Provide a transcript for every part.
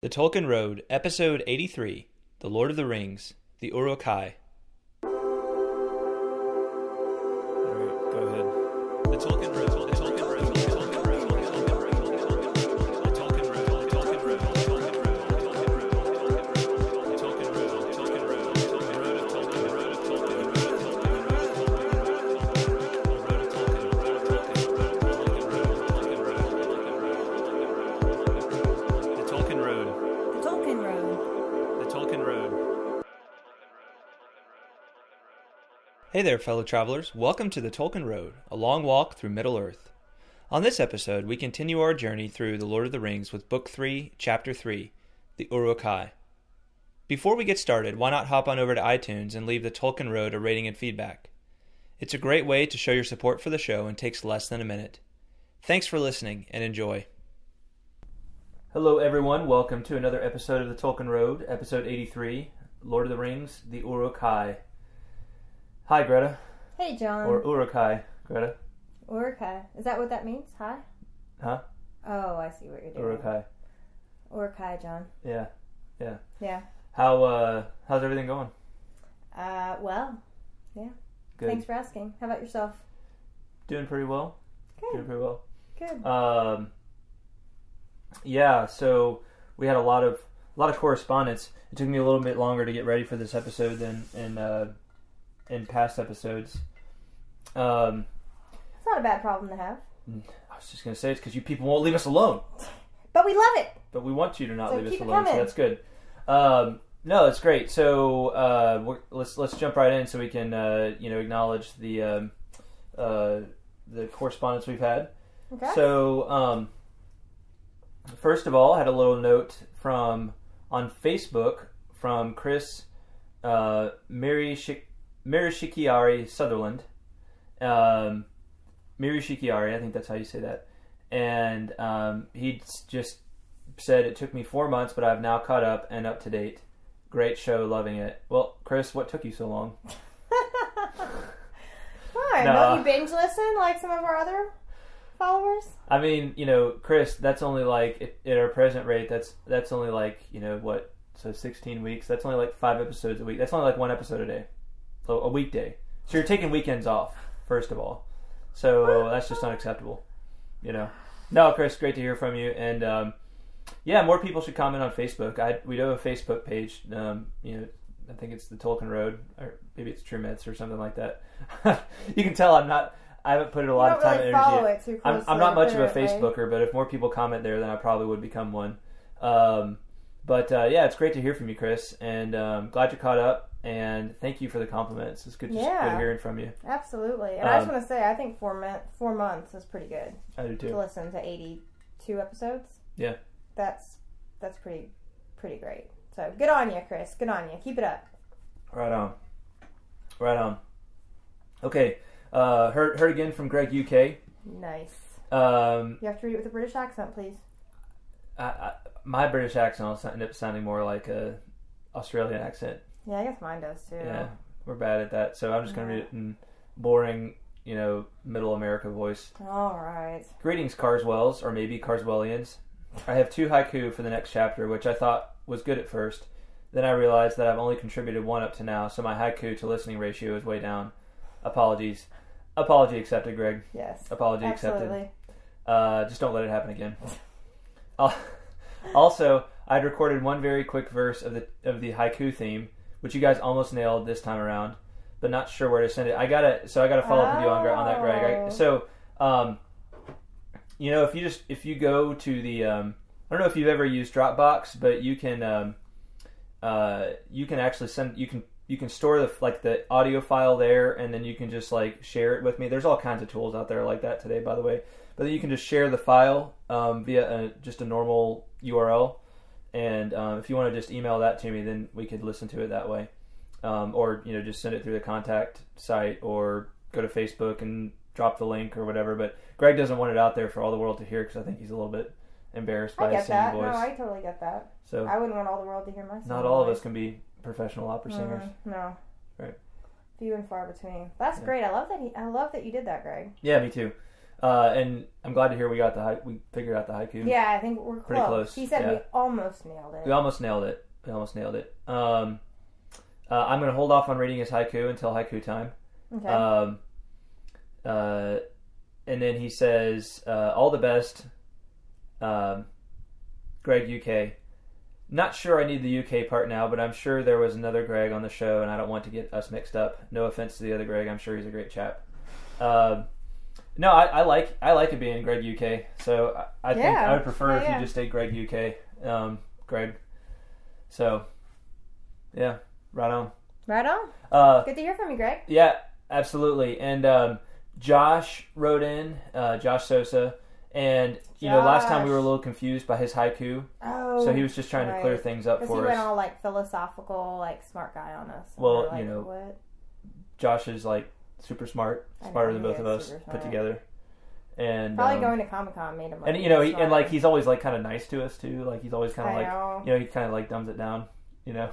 The Tolkien Road, Episode 83, The Lord of the Rings, The Uruk-Hai. Alright, go ahead. The Tolkien Road, the Tolkien Road, the Tolkien Road, the Tolkien Road, the Tolkien Road, the Tolkien Road, the Tolkien Road, the Tolkien Road, the Tolkien Road, the Tolkien Road, the Road of Tolkien, the Road of Tolkien, the Road of Tolkien, Hey there, fellow travelers. Welcome to the Tolkien Road, a long walk through Middle-earth. On this episode, we continue our journey through The Lord of the Rings with Book 3, Chapter 3, The Uruk-Hai. Before we get started, why not hop on over to iTunes and leave the Tolkien Road a rating and feedback? It's a great way to show your support for the show and takes less than a minute. Thanks for listening, and enjoy. Hello, everyone. Welcome to another episode of the Tolkien Road, Episode 83, Lord of the Rings, The Uruk-Hai. Hi, Greta. Hey, John. Or Uruk-Hai, Greta. Uruk-Hai. Is that what that means? Hi? Huh? Oh, I see what you're doing. Uruk-Hai. Uruk-Hai, John. Yeah. Yeah. How's everything going? Well, yeah. Good. Thanks for asking. How about yourself? Doing pretty well. Good. Yeah, so we had a lot of correspondence. It took me a little bit longer to get ready for this episode than in past episodes. It's not a bad problem to have. I was just going to say it's because you people won't leave us alone. But we love it. But we want you to not So leave us keep it alone, so coming. that's good. No, it's great. So let's jump right in so we can acknowledge the correspondence we've had. Okay. So first of all, I had a little note on Facebook from Chris Mirishikiari Sutherland. Mirishikiari, I think that's how you say that. And he just said, it took me 4 months, but I've now caught up and up to date. Great show, loving it. Well, Chris, what took you so long? Why? No. Don't you binge listen like some of our other followers? I mean, Chris, that's only like, at our present rate, that's only like, so 16 weeks. That's only like 5 episodes a week. That's only like 1 episode a day. A weekday. So you're taking weekends off, first of all. So that's just unacceptable. No, Chris, great to hear from you. And more people should comment on Facebook. We do have a Facebook page. I think it's the Tolkien Road, or maybe it's True Myths or something like that. You can tell I haven't put a lot of time and energy. Follow it too closely, I'm not much of a Facebooker, but if more people comment there, then I probably would become one. It's great to hear from you, Chris, and glad you're caught up. And thank you for the compliments. It's good hearing from you. Absolutely. And I just want to say, I think 4 months is pretty good. I do too. To listen to 82 episodes. Yeah. That's pretty great. So good on you, Chris. Good on you. Keep it up. Right on. Okay. Heard again from Greg UK. Nice. You have to read it with a British accent, please. My British accent will end up sounding more like a Australian accent. Yeah, I guess mine does too. Yeah, we're bad at that. So I'm just going to read it in boring, middle America voice. All right. Greetings, Carswells, or maybe Carswellians. I have 2 haiku for the next chapter, which I thought was good at first. Then I realized that I've only contributed 1 up to now, so my haiku to listening ratio is way down. Apologies. Apology accepted, Greg. Yes. Apology absolutely. accepted. Just don't let it happen again. Also, I'd recorded 1 very quick verse of the haiku theme, which you guys almost nailed this time around, but not sure where to send it. I gotta follow up with you on that, Greg. If you go to the, I don't know if you've ever used Dropbox, but you can actually you can store the audio file there, and then you can just share it with me. There's all kinds of tools out there like that today, by the way. But then you can just share the file via just a normal URL. And if you want to just email that to me, then we could listen to it that way. Or just send it through the contact site, or go to Facebook and drop the link or whatever. But Greg doesn't want it out there for all the world to hear, because I think he's a little bit embarrassed by his singing voice. No, I totally get that. So I wouldn't want all the world to hear my singing not all voice. of us can be professional opera singers. No. Right. Few and far between. That's great. I love that you did that, Greg. Yeah, me too. And I'm glad to hear we figured out the haiku. Yeah, I think we're close. Pretty close. He said yeah. we almost nailed it. We almost nailed it. I'm going to hold off on reading his haiku until haiku time. Okay. And then he says, all the best, Greg UK. Not sure I need the UK part now, but I'm sure there was another Greg on the show, and I don't want to get us mixed up. No offense to the other Greg. I'm sure he's a great chap. No, I like it being Greg UK. So I think I would prefer if you just stayed Greg UK, Greg. So, yeah, right on. Right on. Good to hear from you, Greg. Yeah, absolutely. And Josh wrote in, Josh Sosa, and you know, last time we were a little confused by his haiku. Oh, so he was just trying to clear things up for us. Because he went all like philosophical, like smart guy on us. Well, like, you know, what? Josh is like super smart, smarter than both of us put together. And probably going to Comic-Con made him. Like, and you know, and like he's always like kind of nice to us too. Like he's always kind of like, you know, he kind of like dumbs it down. You know,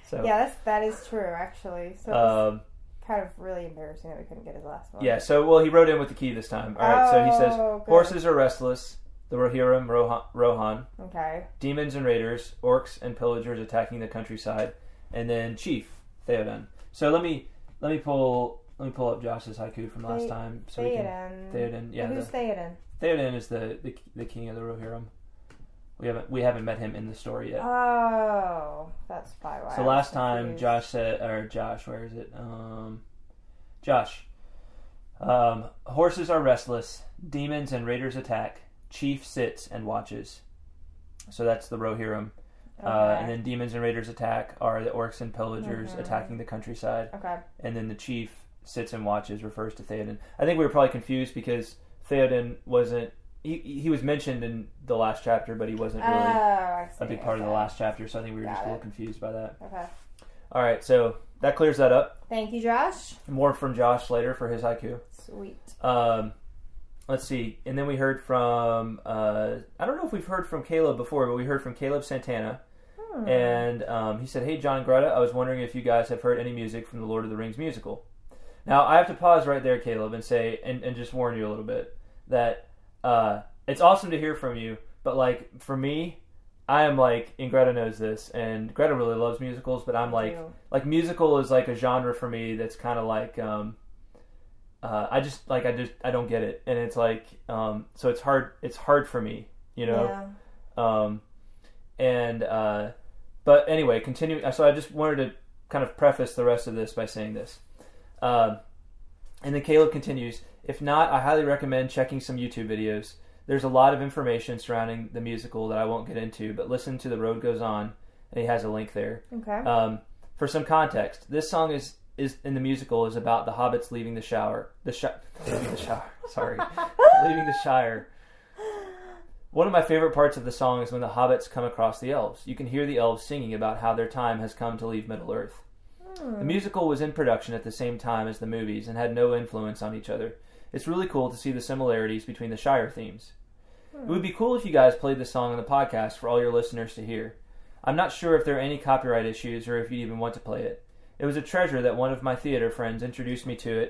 so yeah, that is true actually. So. Kind of really embarrassing that we couldn't get his last one. Yeah, so, well, he wrote in with the key this time. All right, so he says, good. Horses are restless, the Rohirrim, Rohan. Okay. Demons and raiders, orcs and pillagers attacking the countryside, and then Chief, Theoden. So let me pull up Josh's haiku from last time. So Theoden. Yeah. Who's Theoden? Theoden is the king of the Rohirrim. We haven't met him in the story yet. Oh, that's probably why. So last time Josh said, or Josh, where is it? Josh. Horses are restless. Demons and raiders attack. Chief sits and watches. So that's the Rohirrim. Okay. And then demons and raiders attack are the orcs and pillagers attacking the countryside. Okay. And then the chief sits and watches refers to Theoden. I think we were probably confused because Theoden wasn't. He was mentioned in the last chapter, but he wasn't really a big part of the last chapter, so I think we were just a little confused by that. Okay. All right, so that clears that up. Thank you, Josh. More from Josh later for his haiku. Sweet. Let's see. And then we heard from, I don't know if we've heard from Caleb before, but we heard from Caleb Santana. And he said, hey, John and Greta, I was wondering if you guys have heard any music from the Lord of the Rings musical. Now, I have to pause right there, Caleb, and say, and just warn you a little bit, that it's awesome to hear from you, but like for me, I am like, and Greta knows this, and Greta really loves musicals, but I'm like musical is like a genre for me that's kind of like I don't get it, and it's like so it's hard for me, you know. Yeah. But anyway, continue. So I just wanted to kind of preface the rest of this by saying this, and then Caleb continues. If not, I highly recommend checking some YouTube videos. There's a lot of information surrounding the musical that I won't get into, but listen to The Road Goes On, and he has a link there. Okay. For some context, this song is in the musical is about the hobbits leaving the Shire. Leaving the Shire. One of my favorite parts of the song is when the hobbits come across the elves. You can hear the elves singing about how their time has come to leave Middle-earth. The musical was in production at the same time as the movies and had no influence on each other. It's really cool to see the similarities between the Shire themes. It would be cool if you guys played this song on the podcast for all your listeners to hear. I'm not sure if there are any copyright issues or if you'd even want to play it. It was a treasure that one of my theater friends introduced me to,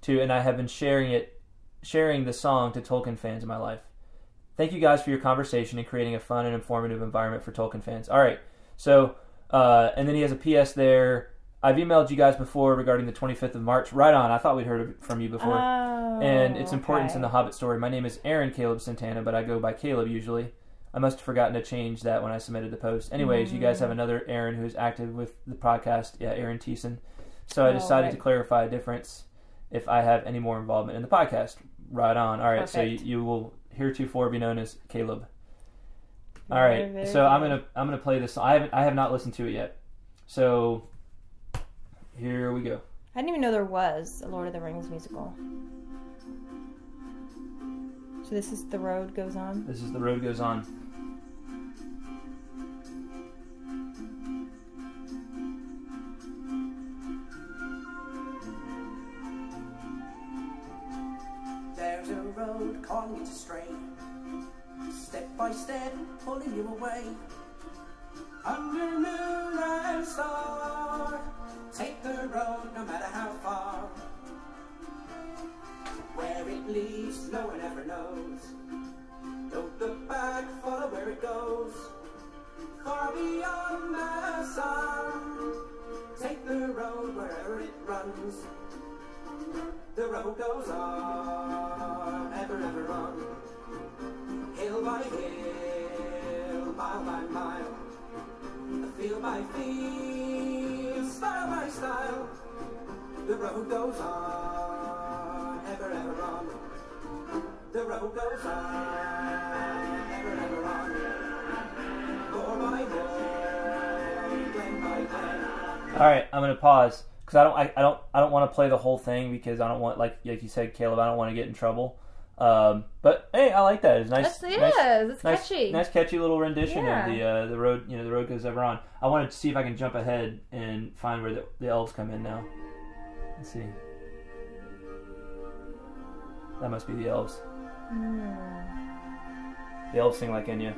and I have been sharing the song to Tolkien fans in my life. Thank you guys for your conversation and creating a fun and informative environment for Tolkien fans. All right, so, and then he has a PS there. I've emailed you guys before regarding the 25th of March. Right on. I thought we'd heard from you before. And its importance in the Hobbit story. My name is Aaron Caleb Santana, but I go by Caleb usually. I must have forgotten to change that when I submitted the post. Anyways, you guys have another Aaron who's active with the podcast. Yeah, Aaron Thiessen. So I decided to clarify a difference if I have any more involvement in the podcast. Right on. All right, perfect. So you will heretofore be known as Caleb. All right, so I'm gonna play this. I have not listened to it yet. So here we go. I didn't even know there was a Lord of the Rings musical. So this is The Road Goes On? This is The Road Goes On. There's a road calling you to stray, step by step pulling you away. Under moon and star, take the road no matter how far. Where it leads no one ever knows. Don't look back, follow where it goes. Far beyond the sun, take the road wherever it runs. The road goes on, ever on. Hill by hill, mile by mile, field by field, style by style. The road goes on, ever on. The road goes on, ever on. Door by door, glen by glen. All right, I'm gonna pause because I don't want to play the whole thing because I don't want like you said, Caleb. I don't want to get in trouble. But hey, I like that. It's nice. It's catchy. Nice catchy little rendition of the road. You know, the road goes ever on. I wanted to see if I can jump ahead and find where the elves come in now. Let's see. That must be the elves. The elves sing like Enya.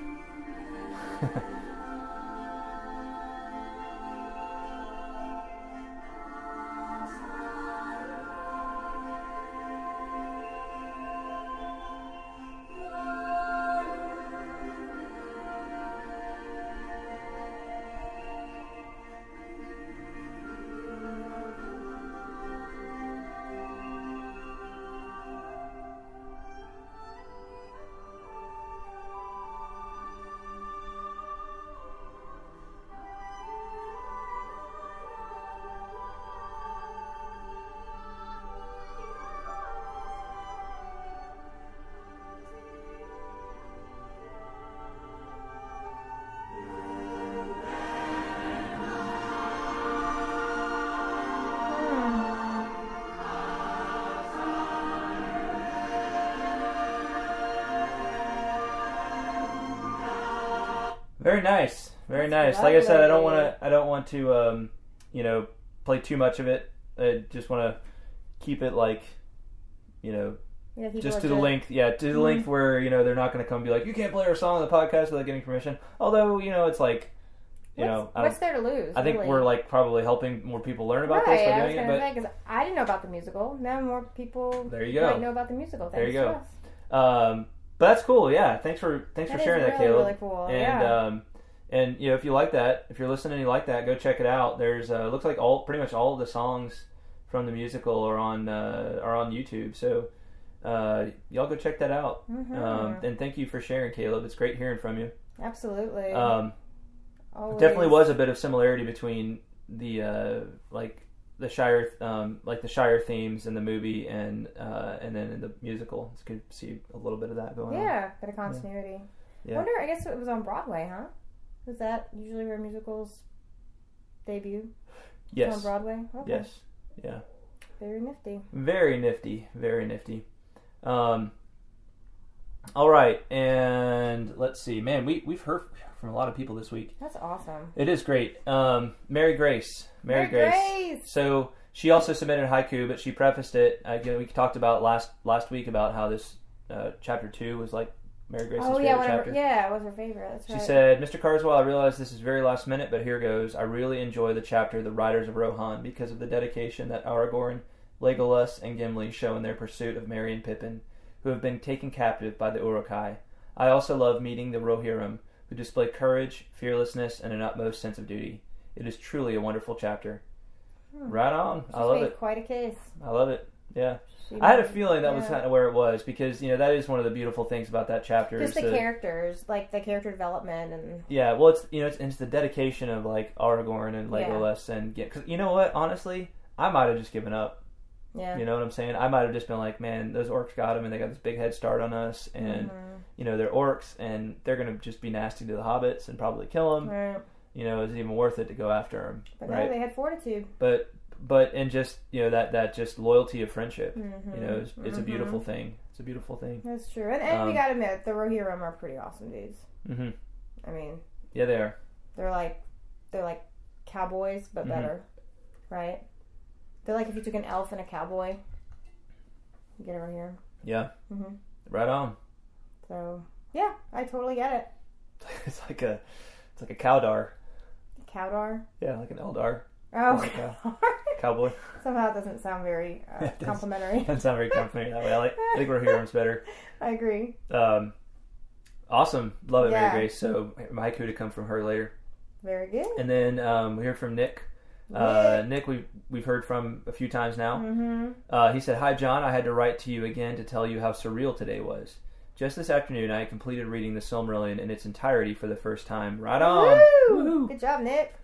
Very nice, very nice. Like I said, I don't want to, play too much of it. I just want to keep it like, just to the length, to the length where they're not going to come and be like, you can't play our song on the podcast without getting permission. Although it's like, what's there to lose? I think we're like probably helping more people learn about this by doing it. But because I didn't know about the musical. Now more people there you go. might know about the musical. Thanks there you go. To us. But that's cool. Yeah, thanks for sharing that, Caleb. Really cool. And if you like that, if you're listening and you like that, go check it out. There's looks like pretty much all of the songs from the musical are on YouTube. So y'all go check that out. Mm-hmm. And thank you for sharing, Caleb. It's great hearing from you. Absolutely. Definitely was a bit of similarity between the the Shire themes in the movie and then in the musical. It's good to see a little bit of that going on. Yeah, bit of continuity. Yeah. I wonder, I guess it was on Broadway, huh? Is that usually where musicals debut? Yes. On Broadway? Okay. Yes. Yeah. Very nifty. Very nifty. Very nifty. All right, and let's see. Man, we've heard from a lot of people this week. That's awesome. It is great. Mary Grace. Mary Grace. So she also submitted haiku, but she prefaced it. Again, we talked about last week about how this chapter 2 was like Mary Grace's favorite chapter. Yeah, it was her favorite. That's right. She said, Mr. Carswell, I realize this is very last minute, but here goes. I really enjoy the chapter The Riders of Rohan because of the dedication that Aragorn, Legolas, and Gimli show in their pursuit of Merry and Pippin, who have been taken captive by the Uruk-Hai. I also love meeting the Rohirrim, who display courage, fearlessness, and an utmost sense of duty. It is truly a wonderful chapter. Right on. I love it. Quite a case. I love it. Yeah. I had a feeling that was kind of where it was because, that is one of the beautiful things about that chapter. Just the characters, like the character development and... Yeah, well, it's the dedication of, like, Aragorn and Legolas and... Because, you know what? Honestly, I might have just given up. Yeah. You know what I'm saying? I might have just been like, man, those orcs got them and they got this big head start on us and, they're orcs and they're going to just be nasty to the hobbits and probably kill them. Right. Is it even worth it to go after them? But no, they had fortitude. But and just that just loyalty of friendship, it's a beautiful thing. It's a beautiful thing. That's true, and we gotta admit the Rohirrim are pretty awesome dudes. Mm-hmm. I mean, yeah, they are. They're like cowboys, but better, right? They're like if you took an elf and a cowboy. You get a Rohirrim. Yeah. Right on. So yeah, I totally get it. It's like a Cowdar. Cowdar. Yeah, like an Eldar. Oh, cowboy. Somehow it doesn't sound very complimentary. Doesn't sound very complimentary that way. I think Rohirrim's better. I agree. Awesome. Love it, Yeah. Mary Grace. So my haiku to come from her later. Very good. And then we hear from Nick. Nick, we've heard from a few times now. Mm-hmm. He said, "Hi, John. I had to write to you again to tell you how surreal today was. Just this afternoon, I completed reading the Silmarillion in its entirety for the first time. Right on! Woo! Good job, Nick.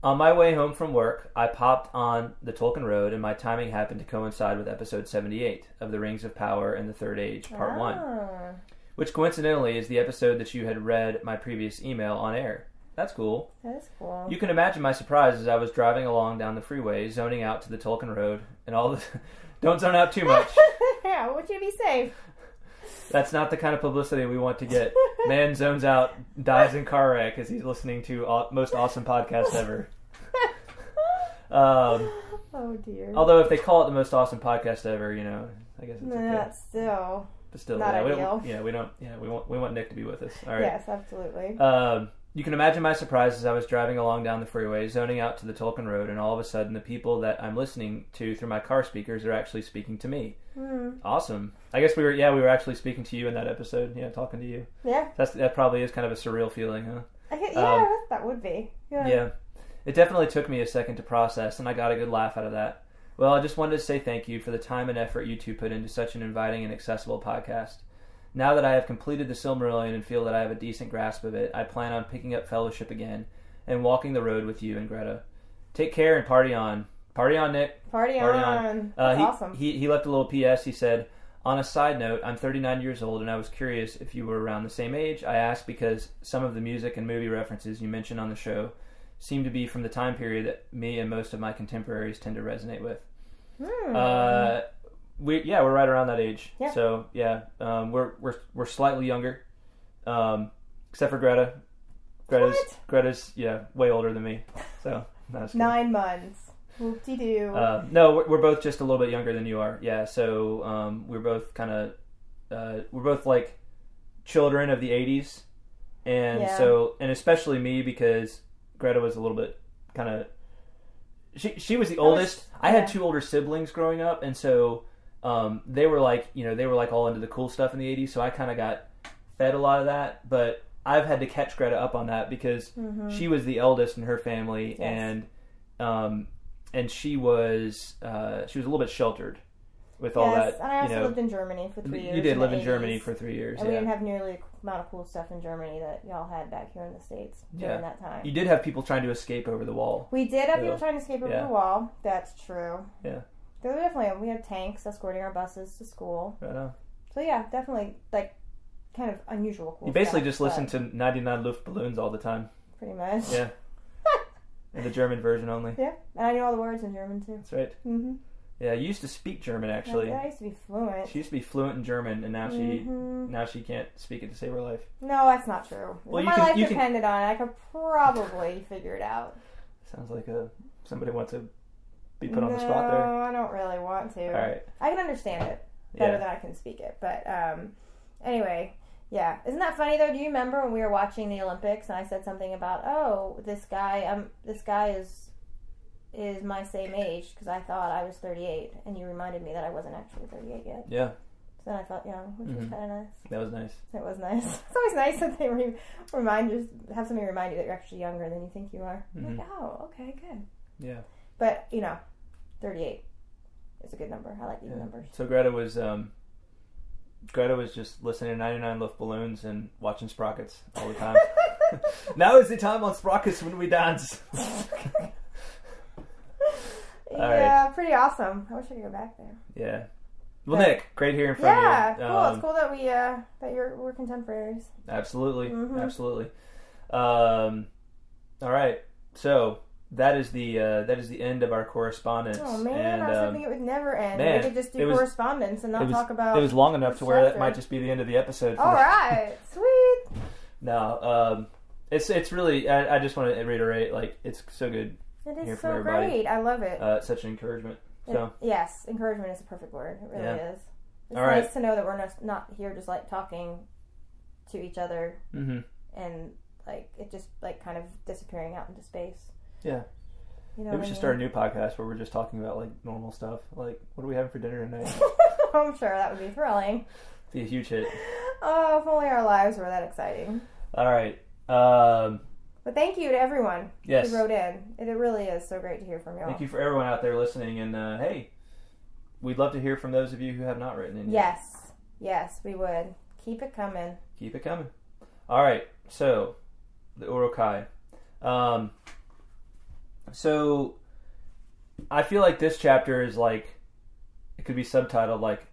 On my way home from work, I popped on the Tolkien Road, and my timing happened to coincide with episode 78 of The Rings of Power and the Third Age, Part 1, which coincidentally is the episode that you had read my previous email on air. That's cool. That is cool. You can imagine my surprise as I was driving along down the freeway, zoning out to the Tolkien Road, and all the... Don't zone out too much. Yeah, I want you to be safe. That's not the kind of publicity we want to get. Man zones out, dies in car wreck as he's listening to most awesome podcast ever. Oh dear. Although if they call it the most awesome podcast ever, I guess it's okay. That's still. But still, not ideal. We want Nick to be with us. All right. Yes, absolutely. You can imagine my surprise as I was driving along down the freeway, zoning out to the Tolkien Road, and all of a sudden the people that I'm listening to through my car speakers are actually speaking to me. Awesome. I guess we were actually speaking to you in that episode. Yeah, talking to you. Yeah. That probably is kind of a surreal feeling, huh? That would be. Yeah. It definitely took me a second to process, and I got a good laugh out of that. Well, I just wanted to say thank you for the time and effort you two put into such an inviting and accessible podcast. Now that I have completed the Silmarillion and feel that I have a decent grasp of it, I plan on picking up Fellowship again and walking the road with you and Greta. Take care and party on. Party on, Nick. Party on. That's awesome. He left a little PS. He said, on a side note, I'm 39 years old and I was curious if you were around the same age. I asked because some of the music and movie references you mentioned on the show seem to be from the time period that me and most of my contemporaries tend to resonate with. We're right around that age. Yeah. So we're slightly younger, except for Greta. Greta's way older than me. So that's 9 months. Whoop-de-doo. No, we're both just a little bit younger than you are. Yeah. So we're both we're both like children of the 80s, and and especially me because Greta was a little bit kind of. She was the oldest. I had 2 older siblings growing up, and so they were like all into the cool stuff in the 80s, so I kind of got fed a lot of that, but I've had to catch Greta up on that because she was the eldest in her family, and she was a little bit sheltered with all that. And I also lived in Germany for 3 years. You did live in Germany for 3 years, and we didn't have nearly the amount of cool stuff in Germany that y'all had back here in the States during that time. You did have people trying to escape over the wall. We did have people trying to escape over the wall. That's true. Yeah. There were definitely, we had tanks escorting our buses to school. Right on. So yeah, definitely kind of unusual cool You basically stuff, just listen to 99 Luftballons all the time. Pretty much. Yeah. And the German version only. Yeah, and I knew all the words in German too. That's right. Mm-hmm. Yeah, you used to speak German actually. I used to be fluent. She used to be fluent in German, and now she can't speak it to save her life. No, that's not true. Well, if my life depended on it, I could probably figure it out. Sounds like somebody wants to be put on the spot there. No, I don't really want to. All right. I can understand it better than I can speak it, but anyway. Yeah, isn't that funny though? Do you remember when we were watching the Olympics and I said something about, this guy is my same age because I thought I was 38, and you reminded me that I wasn't actually 38 yet. Yeah. So then I thought, which was kind of nice. That was nice. It was nice. It's always nice that they have somebody remind you that you're actually younger than you think you are. Mm-hmm. Like, oh, okay, good. Yeah. But 38 is a good number. I like even numbers. So Greta was just listening to 99 Luftballons and watching Sprockets all the time. Now is the time on Sprockets when we dance. Yeah, right. Pretty awesome. I wish I could go back there. Yeah. Well, Nick, great hearing from you. Yeah, cool. It's cool that we're contemporaries. Absolutely, absolutely. All right, so that is the end of our correspondence. Oh man, and, I was hoping it would never end. Man, we could just do correspondence and not talk about. It was long enough to where that might just be the end of the episode. All right, sweet. No, it's really. I just want to reiterate, it's so good. It is so great. I love it. Such an encouragement. So yes, encouragement is a perfect word. It really is. It's all nice right. to know that we're not here just talking to each other and it just kind of disappearing out into space. Yeah. You know Maybe we should start a new podcast where we're just talking about like normal stuff. Like, what are we having for dinner tonight? I'm sure that would be thrilling. Be a huge hit. Oh, if only our lives were that exciting. All right. But thank you to everyone who wrote in. It really is so great to hear from you all. Thank you for everyone out there listening. And hey, we'd love to hear from those of you who have not written in yet. Yes, we would. Keep it coming. Keep it coming. All right. So, the Uruk-Hai. So, I feel like this chapter is like, it could be subtitled like,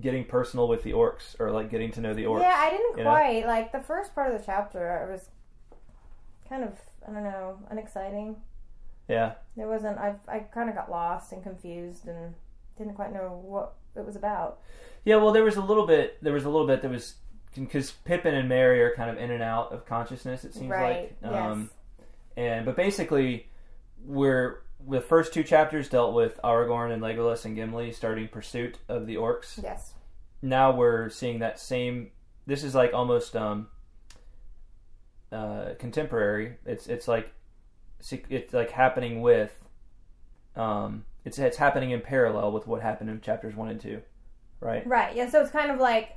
getting personal with the orcs, or like getting to know the orcs. Yeah, I didn't quite. Like, the first part of the chapter, it was kind of, I don't know, unexciting. Yeah. There wasn't, I kind of got lost and confused and didn't quite know what it was about. Yeah, well, there was a little bit that was, because Pippin and Merry are kind of in and out of consciousness, it seems like. Yes. But basically, the first two chapters dealt with Aragorn and Legolas and Gimli starting pursuit of the orcs. Yes. Now we're seeing that same. This is like almost contemporary. It's like happening with. It's happening in parallel with what happened in chapters 1 and 2, right? Right. Yeah. So it's kind of like,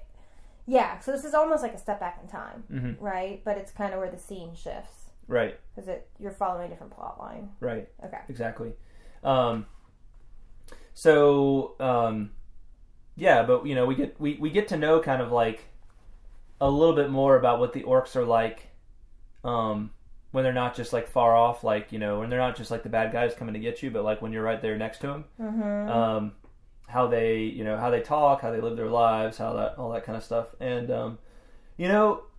yeah. So this is almost like a step back in time, right? But it's kind of where the scene shifts. Right. Because you're following a different plot line. Right. Okay. Exactly. Yeah, but we get to know kind of like a little bit more about what the orcs are like when they're not just like far off, like, when they're not just like the bad guys coming to get you, but like when you're right there next to them. Mm-hmm. How they talk, how they live their lives, all that kind of stuff. And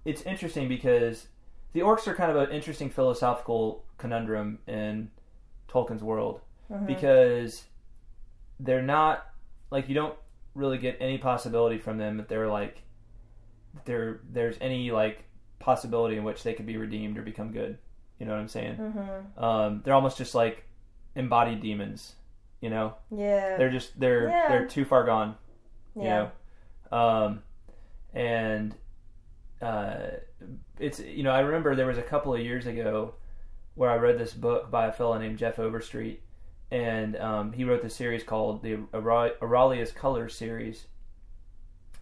it's interesting because the orcs are kind of an interesting philosophical conundrum in Tolkien's world, because they're not, like, you don't really get any possibility from them that they're like, there's any like possibility in which they could be redeemed or become good. You know what I'm saying? Mm-hmm. They're almost just like embodied demons. Yeah. They're too far gone. Yeah. And it's, I remember there was a couple of years ago where I read this book by a fellow named Jeff Overstreet, and he wrote this series called the Aurelius Colors series,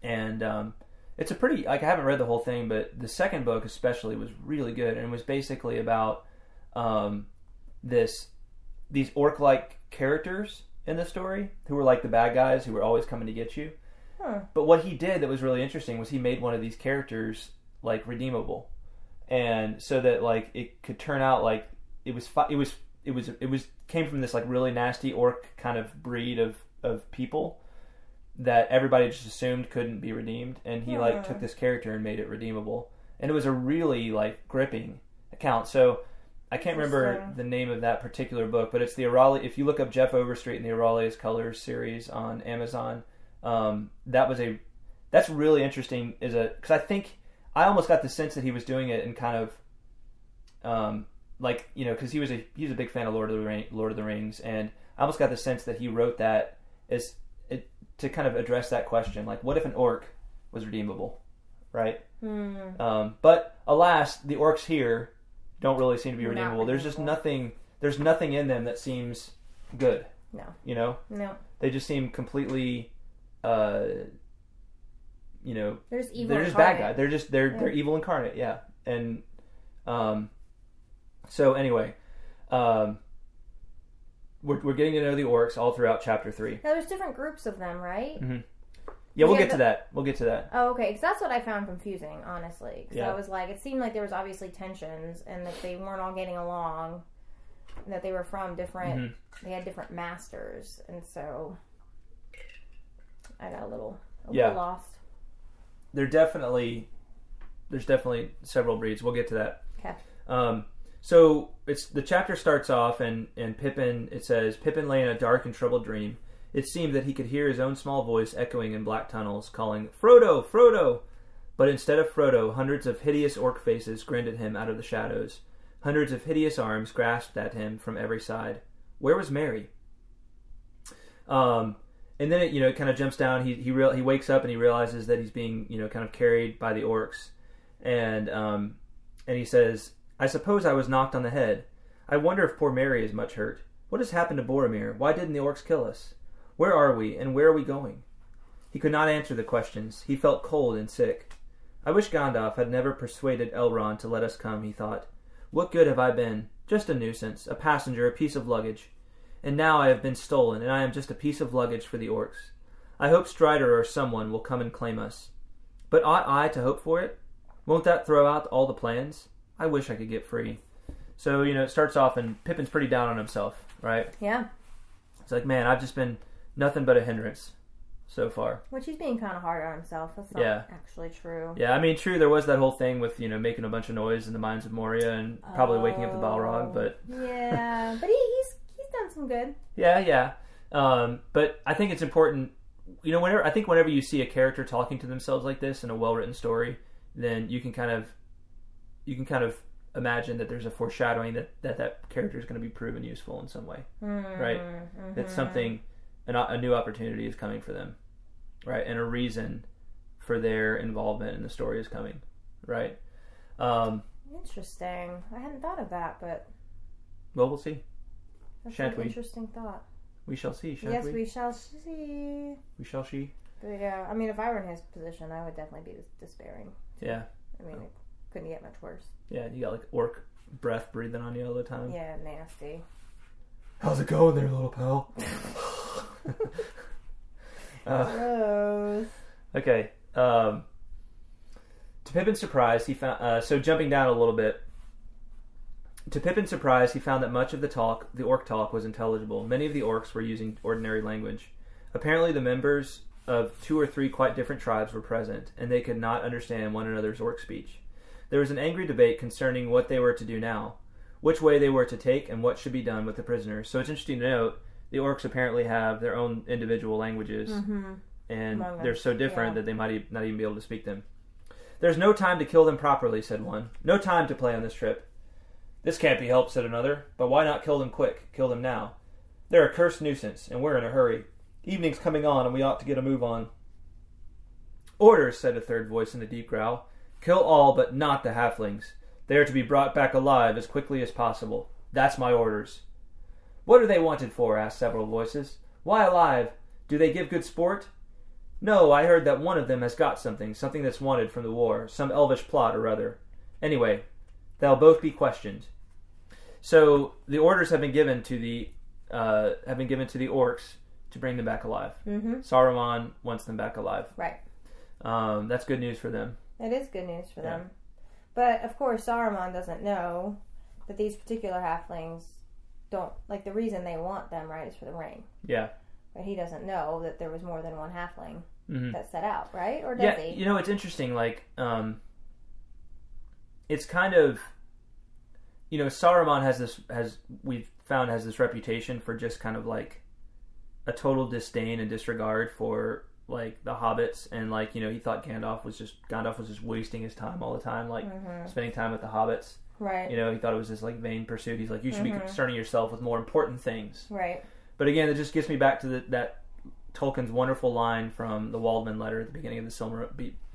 and it's a pretty, like, I haven't read the whole thing, but the second book especially was really good, and it was basically about these orc-like characters in the story who were like the bad guys who were always coming to get you. But what he did that was really interesting was he made one of these characters like redeemable, and so that like it could turn out like it came from this like really nasty orc kind of breed of people that everybody just assumed couldn't be redeemed, and he like took this character and made it redeemable, and it was a really like gripping account. So I can't remember the name of that particular book, but it's the Aurelius. If you look up Jeff Overstreet and the Aurelius Colors series on Amazon. That's really interesting because I think I almost got the sense that he was doing it in kind of because he was a big fan of Lord of the Rings, and I almost got the sense that he wrote that to kind of address that question, like, what if an orc was redeemable, right? But alas, the orcs here don't really seem to be redeemable. There's just nothing. There's nothing in them that seems good. No. No. They just seem completely. They're just evil. They're just bad guys. They're evil incarnate. Yeah, and so anyway, we're getting to know the orcs all throughout chapter 3. Now there's different groups of them, right? Mm-hmm. Yeah, we'll get to that. We'll get to that. Oh, okay. Because that's what I found confusing, honestly. Because I was like, it seemed like there was obviously tensions, and that they weren't all getting along, and that they were from different. They had different masters, and so. I got a little lost. There's definitely several breeds. We'll get to that. Okay. So the chapter starts off and Pippin, it says, Pippin lay in a dark and troubled dream. It seemed that he could hear his own small voice echoing in black tunnels, calling, Frodo, Frodo! But instead of Frodo, hundreds of hideous orc faces grinned at him out of the shadows. Hundreds of hideous arms grasped at him from every side. Where was Merry? And then it kind of jumps down. He wakes up and he realizes that he's being kind of carried by the orcs, and he says, "I suppose I was knocked on the head. I wonder if poor Merry is much hurt. What has happened to Boromir? Why didn't the orcs kill us? Where are we, and where are we going? He could not answer the questions. He felt cold and sick. I wish Gandalf had never persuaded Elrond to let us come, he thought. What good have I been? Just a nuisance, a passenger, a piece of luggage. And now I have been stolen, and I am just a piece of luggage for the orcs. I hope Strider or someone will come and claim us. But ought I to hope for it? Won't that throw out all the plans? I wish I could get free. So, it starts off, and Pippin's pretty down on himself, right? Yeah. It's like, man, I've just been nothing but a hindrance so far. Which he's being kind of hard on himself. That's not actually true. Yeah, I mean, true, there was that whole thing with, making a bunch of noise in the mines of Moria and probably waking up the Balrog, but... Yeah, but he's done some good. Yeah. But I think it's important, whenever you see a character talking to themselves like this in a well-written story, then you can kind of imagine that there's a foreshadowing that character is going to be proven useful in some way, right? Mm-hmm. That something, a new opportunity is coming for them, right? And a reason for their involvement in the story is coming, right? Interesting. I hadn't thought of that, but... Well, we'll see. That's Shan't an we? Interesting thought. We shall see, shan't yes, we? we shall see. We shall see. But yeah, I mean, if I were in his position, I would definitely be despairing. Yeah. I mean, it couldn't get much worse. Yeah, you got like orc breath breathing on you all the time. Yeah, nasty. How's it going there, little pal? Gross. Okay. To Pippin's surprise, he found... so jumping down a little bit. To Pippin's surprise, he found that much of the orc talk was intelligible. Many of the orcs were using ordinary language. Apparently the members of 2 or 3 quite different tribes were present, and they could not understand one another's orc speech. There was an angry debate concerning what they were to do now, which way they were to take, and what should be done with the prisoners. So it's interesting to note, the orcs apparently have their own individual languages, and they're so different that they might not even be able to speak them. There's no time to kill them properly, said one. No time to play on this trip. This can't be helped, said another. But why not kill them quick? Kill them now. They're a cursed nuisance, and we're in a hurry. Evening's coming on, and we ought to get a move on. Orders, said a third voice in a deep growl. Kill all, but not the halflings. They are to be brought back alive as quickly as possible. That's my orders. What are they wanted for? Asked several voices. Why alive? Do they give good sport? No, I heard that one of them has got something that's wanted from the war, some elvish plot or other. Anyway, they'll both be questioned. So the orders have been given to the orcs to bring them back alive. Mm-hmm. Saruman wants them back alive. Right. That's good news for them. It is good news for them. But of course, Saruman doesn't know that these particular halflings don't the reason they want them, right, is for the ring. Yeah. But he doesn't know that there was more than one halfling that set out, right? Or does he? It's interesting. It's kind of, Saruman has this reputation for just kind of a total disdain and disregard for the hobbits, and he thought Gandalf was just wasting his time all the time, spending time with the hobbits. Right. He thought it was this vain pursuit. He's you should be concerning yourself with more important things. Right. But again, it just gets me back to that Tolkien's wonderful line from the Waldman letter at the beginning of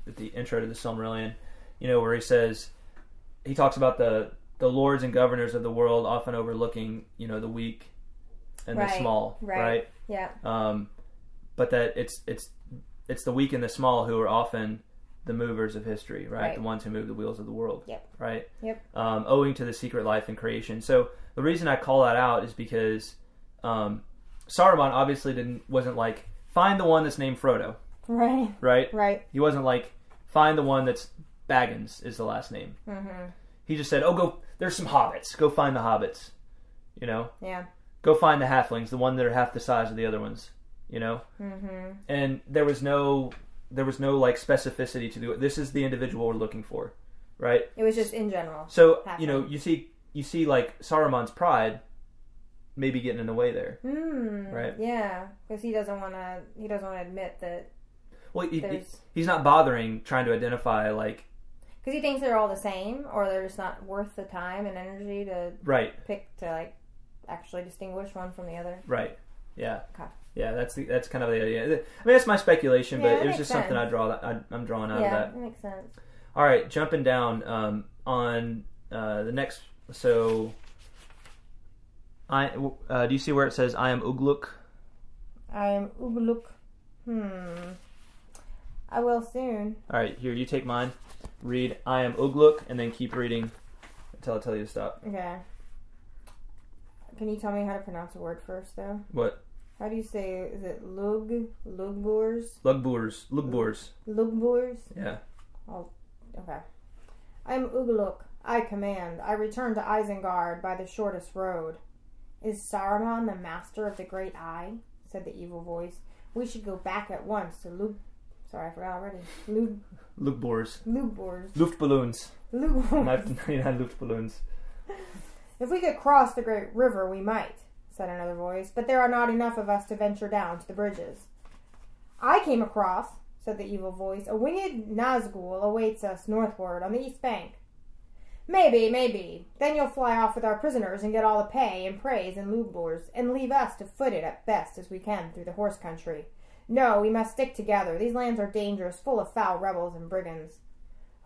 at the intro to the Silmarillion, where he talks about the lords and governors of the world often overlooking, the weak and the small, right? Yeah. But that it's the weak and the small who are often the movers of history, right? The ones who move the wheels of the world, right? Yep. Owing to the secret life and creation. So the reason I call that out is because Saruman obviously wasn't find the one that's named Frodo, right. He wasn't find the one that's Baggins is the last name. Mm-hmm. He just said, go, there's some hobbits, go find the hobbits, yeah, go find the halflings, the one that are half the size of the other ones, mm-hmm. And there was no specificity to this is the individual we're looking for, right? It was just in general. So you see Saruman's pride maybe getting in the way there, right? Yeah, because he doesn't want to admit that. Well, he's not bothering trying to identify because he thinks they're all the same, or they're just not worth the time and energy to pick to actually distinguish one from the other. Right. Yeah. Okay. Yeah, that's kind of the idea. I mean, that's my speculation, but it was just something I'm drawing out of that. Yeah, that makes sense. All right, jumping down on the next. So Do you see where it says, I am Ugluk? I am Ugluk. I will soon. Alright, here, you take mine. Read, I am Ugluk, and then keep reading until I tell you to stop. Okay. Can you tell me how to pronounce a word first, though? What? How do you say, is it Lugburs? Lugburs. Yeah. Oh, okay. I am Ugluk. I command. I return to Isengard by the shortest road. Is Saruman the master of the Great Eye? Said the evil voice. We should go back at once to Sorry, I forgot already. Lugbors. Luftballons. 99 Luftballons. If we could cross the great river, we might, said another voice, but there are not enough of us to venture down to the bridges. I came across, said the evil voice. A winged Nazgûl awaits us northward on the east bank. Maybe. Then you'll fly off with our prisoners and get all the pay and praise and Lugbors, and leave us to foot it at best as we can through the horse country. No, we must stick together. These lands are dangerous, full of foul rebels and brigands.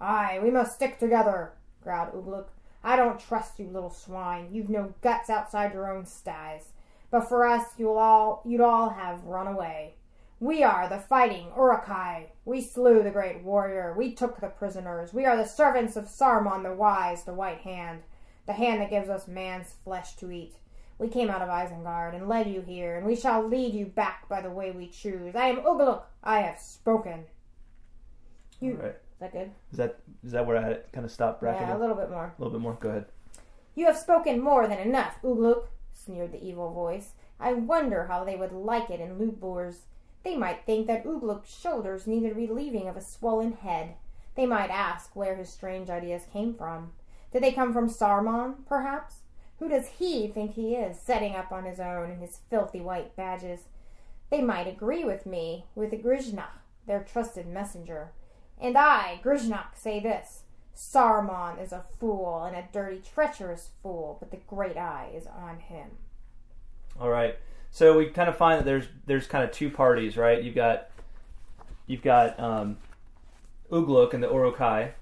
Aye, we must stick together, growled Ugluk. I don't trust you, little swine. You've no guts outside your own sties. But for us, you'd all have run away. We are the fighting Uruk-Hai. We slew the great warrior. We took the prisoners. We are the servants of Saruman the Wise, the White Hand, the hand that gives us man's flesh to eat. We came out of Isengard and led you here, and we shall lead you back by the way we choose. I am Ugluk. I have spoken. All right. Is that good? Is that where I kind of stopped bracketing? Yeah, a little bit more. A little bit more. Go ahead. You have spoken more than enough, Ugluk, sneered the evil voice. I wonder how they would like it in Lugbors. They might think that Ugluk's shoulders needed relieving of a swollen head. They might ask where his strange ideas came from. Did they come from Saruman, perhaps? Who does he think he is, setting up on his own in his filthy white badges? They might agree with me, with Grishnach, their trusted messenger. And I, Grishnach, say this. Saruman is a fool, and a dirty, treacherous fool, but the great eye is on him. All right. So we kind of find that there's kind of two parties, right? You've got Ugluk and the Uruk-Hai.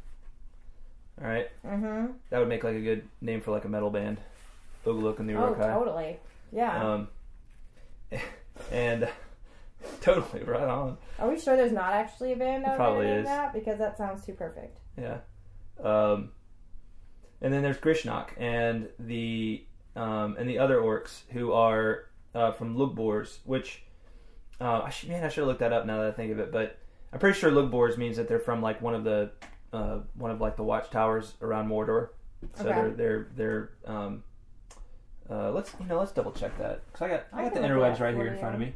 All right. Mm-hmm. That would make like a good name for like a metal band. Ugluk and the Uruk-Hai. Oh, totally. Yeah. And totally right on. Are we sure there's not actually a band out Probably there is. that? Because that sounds too perfect. Yeah. And then there's Grishnach and the other orcs who are from Lugbors, which I should have looked that up now that I think of it, but I'm pretty sure Lugbors means that they're from like one of the watchtowers around Mordor. So okay. they're let's double check that because I got the interwebs right here in front of me.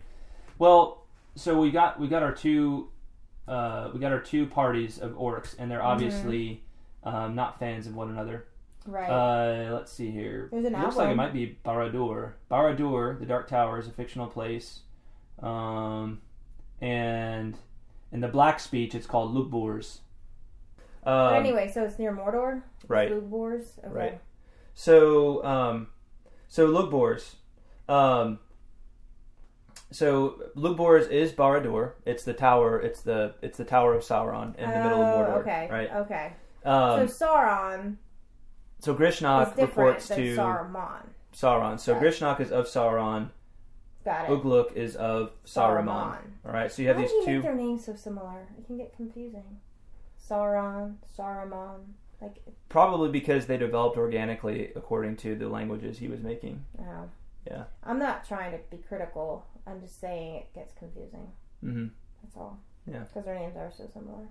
Well, so we got our two parties of orcs, and they're obviously not fans of one another. Right. Let's see here. There's an Looks album. like it might be Barad-dûr. Barad-dûr, the Dark Tower, is a fictional place. And in the Black Speech, it's called Lugbors. But anyway, so it's near Mordor? Right. Lugbors? Okay. Right. So Lugbors. So Lugbors is Barad-dûr. It's the tower. It's the tower of Sauron in the middle of Mordor. Okay. Right. Okay. So Sauron. So Grishnach reports to Saruman. Sauron. So Grishnach is of Sauron. Got it. Ugluk is of Saruman. All right. So you have Why these do you two. make their names so similar? It can get confusing. Sauron, Saruman, like. Probably because they developed organically according to the languages he was making. Oh. Yeah. I'm not trying to be critical. I'm just saying it gets confusing. Mm-hmm. That's all. Yeah. Because their names are so similar.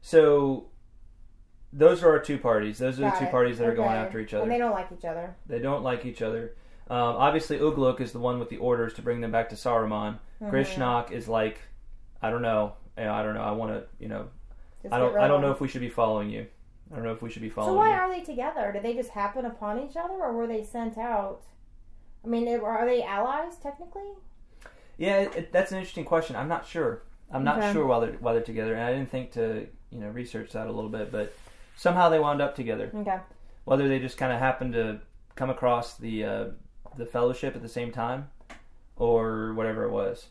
So those are our two parties. Those are the two parties that are going after each other. And they don't like each other. They don't like each other. Obviously, Ugluk is the one with the orders to bring them back to Saruman. Mm-hmm. Grishnach is like, I don't know. I don't know. I want to, I don't know if we should be following you. I don't know if we should be following you. So why are they together? Did they just happen upon each other, or were they sent out? I mean, are they allies technically? Yeah, that's an interesting question. I'm not sure. I'm not sure why they're together, and I didn't think to research that a little bit, but somehow they wound up together. Okay. Whether they just kind of happened to come across the fellowship at the same time, or whatever it was.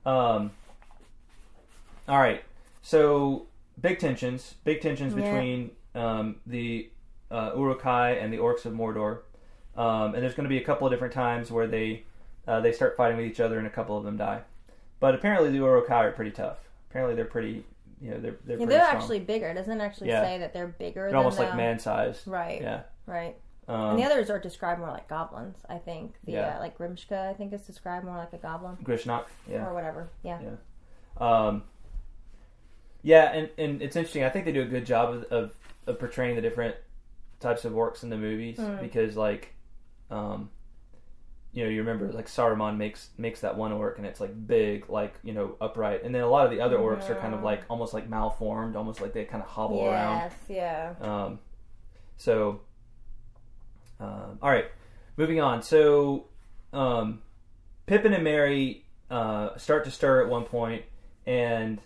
All right. So big tensions between the Uruk-Hai and the Orcs of Mordor. And there's going to be a couple of different times where they start fighting with each other, and a couple of them die. But apparently the Uruk-Hai are pretty tough. Apparently they're pretty, they're pretty they're strong. actually bigger. It doesn't actually say that they're bigger. They're than almost like man-sized. Right. Yeah. Right. And the others are described more like goblins, I think. Like Grimshka, I think, is described more like a goblin. Grishnak, or whatever. Yeah. And it's interesting. I think they do a good job of portraying the different types of orcs in the movies because, like, you remember, like, Saruman makes that one orc, and it's like big, like, upright, and then a lot of the other orcs are kind of like almost like malformed, almost like they kind of hobble around. Yes, yeah. All right, moving on. So, Pippin and Merry start to stir at one point, and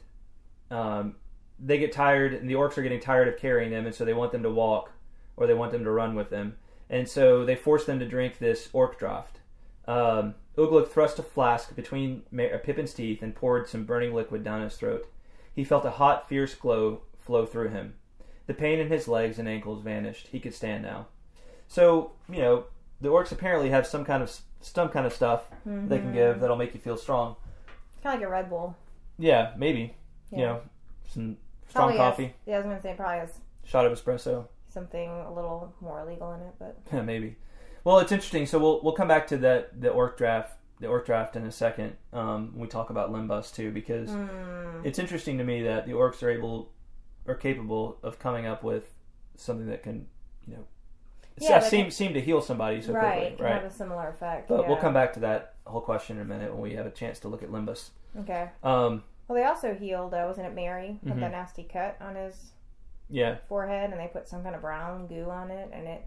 they get tired, and the orcs are getting tired of carrying them, and so they want them to walk, or they want them to run with them, and so they force them to drink this Orc-draught. Ugluk thrust a flask between Pippin's teeth and poured some burning liquid down his throat. He felt a hot, fierce glow flow through him. The pain in his legs and ankles vanished. He could stand now. So, the orcs apparently have some kind of stuff they can give that'll make you feel strong. Kind of like a Red Bull. Yeah, maybe. Yeah. Some strong coffee. I was going to say probably has shot of espresso. Something a little more illegal in it, but yeah, maybe. Well, it's interesting. So we'll come back to the Orc-draught in a second when we talk about Lembas too, because it's interesting to me that the orcs are capable of coming up with something that can, seem to heal somebody so quickly, right? Have a similar effect. But we'll come back to that whole question in a minute when we have a chance to look at Lembas. Okay. Well, they also healed, wasn't it Merry? With that nasty cut on his forehead, and they put some kind of brown goo on it, and it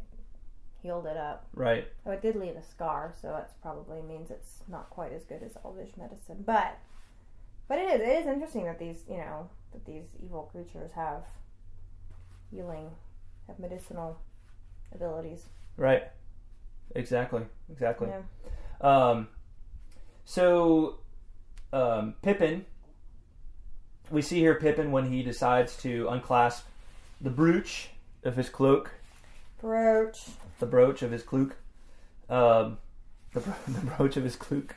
healed it up. Right. Oh, it did leave a scar, so that probably means it's not quite as good as Elvish medicine. But it is interesting that these evil creatures have medicinal abilities. Right. Exactly. Yeah. Pippin, we see here Pippin when he decides to unclasp the brooch of his cloak. The brooch of his cloak. The brooch of his cloak.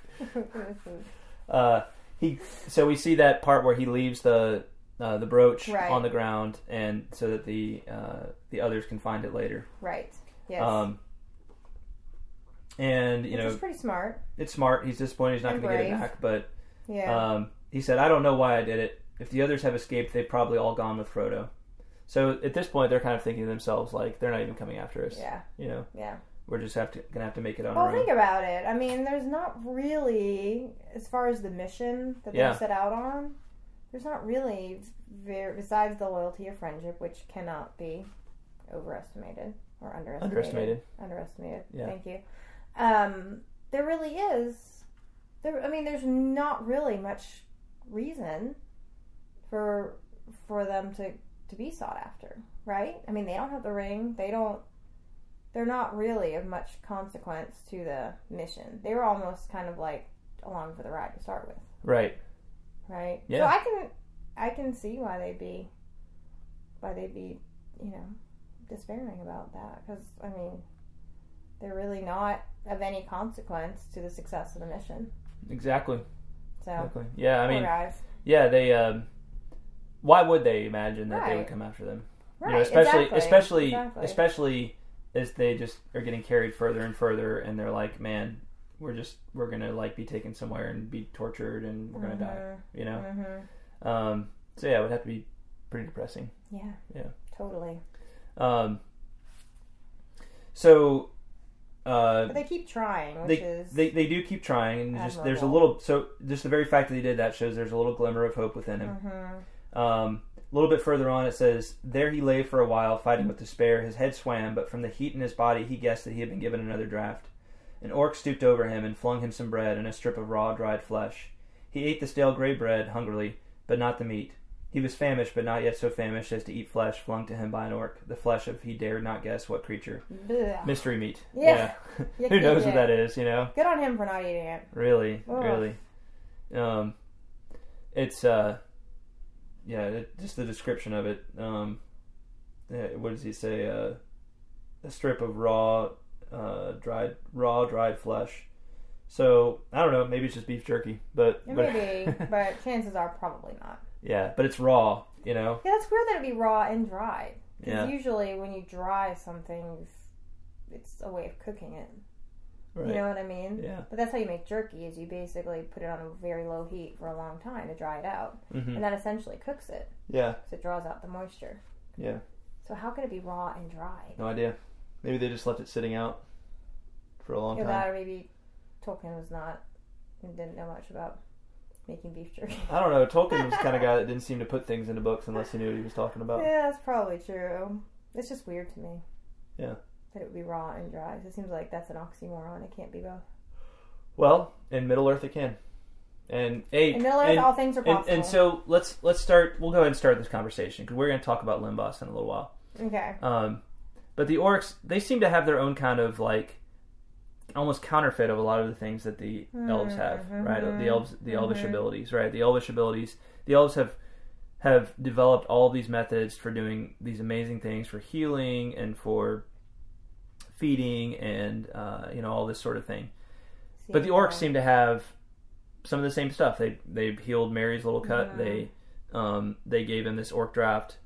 So we see that part where he leaves the brooch on the ground, and so that the others can find it later. Right. Yes. And which is pretty smart. It's smart. He's disappointed he's not going to get it back, but he said, "I don't know why I did it. If the others have escaped, they've probably all gone with Frodo." So at this point, they're kind of thinking to themselves, like, they're not even coming after us. Yeah. Yeah. We're just gonna have to make it on our own. Well, think about it. I mean, there's not really, as far as the mission that they set out on, there's not really, besides the loyalty of friendship, which cannot be overestimated or underestimated. Underestimated. Yeah. Thank you. There really is. There's not really much reason for them to be sought after, right? I mean, they don't have the ring. They're not really of much consequence to the mission. They were almost kind of like along for the ride to start with. Right. Yeah. So I can see why they'd be despairing about that, because they're really not of any consequence to the success of the mission. Exactly. So exactly. Yeah, poor guys. Yeah, they why would they imagine that they would come after them? Right. Especially as they just are getting carried further and further, and they're like, man, we're gonna like be taken somewhere and be tortured, and we're gonna die. So yeah, it would have to be pretty depressing. Yeah. Totally. But they keep trying, they do keep trying, and just there's a little, just the very fact that he did that shows there's a little glimmer of hope within him. A little bit further on, it says, "There he lay for a while, fighting with despair. His head swam, but from the heat in his body, he guessed that he had been given another draught. An orc stooped over him and flung him some bread and a strip of raw, dried flesh. He ate the stale gray bread hungrily, but not the meat. He was famished, but not yet so famished as to eat flesh flung to him by an orc, the flesh of he dared not guess what creature. Blech. Mystery meat. Yeah. Who knows what that is, Good on him for not eating it. Really. It's, just the description of it. What does he say? strip of raw dried flesh. So I don't know. Maybe it's just beef jerky, but but chances are probably not. Yeah, but it's raw. You know. Yeah, it's weird that it'd be raw and dried. Because usually when you dry something, it's a way of cooking it. Right. You know what I mean? Yeah. But that's how you make jerky, is you basically put it on a very low heat for a long time to dry it out. Mm-hmm. And that essentially cooks it. Yeah. Because it draws out the moisture. Yeah. So how could it be raw and dried? No idea. Maybe they just left it sitting out for a long time. That, or maybe Tolkien didn't know much about making beef jerky. I don't know. Tolkien was the kind of guy that didn't seem to put things into books unless he knew what he was talking about. Yeah, that's probably true. It's just weird to me. Yeah. That it would be raw and dry. It seems like that's an oxymoron. It can't be both. Well, in Middle-earth it can. In Middle-earth, all things are possible. And so let's start. We'll go ahead and start this conversation because we're going to talk about Lembas in a little while. Okay. But the orcs, they seem to have their own kind of like almost counterfeit of a lot of the things that the elves have, right? The elvish abilities, right? The elvish abilities. The elves have developed all these methods for doing these amazing things, for healing and for feeding and all this sort of thing. But the orcs seem to have some of the same stuff. They healed Merry's little cut. They gave him this Orc-draught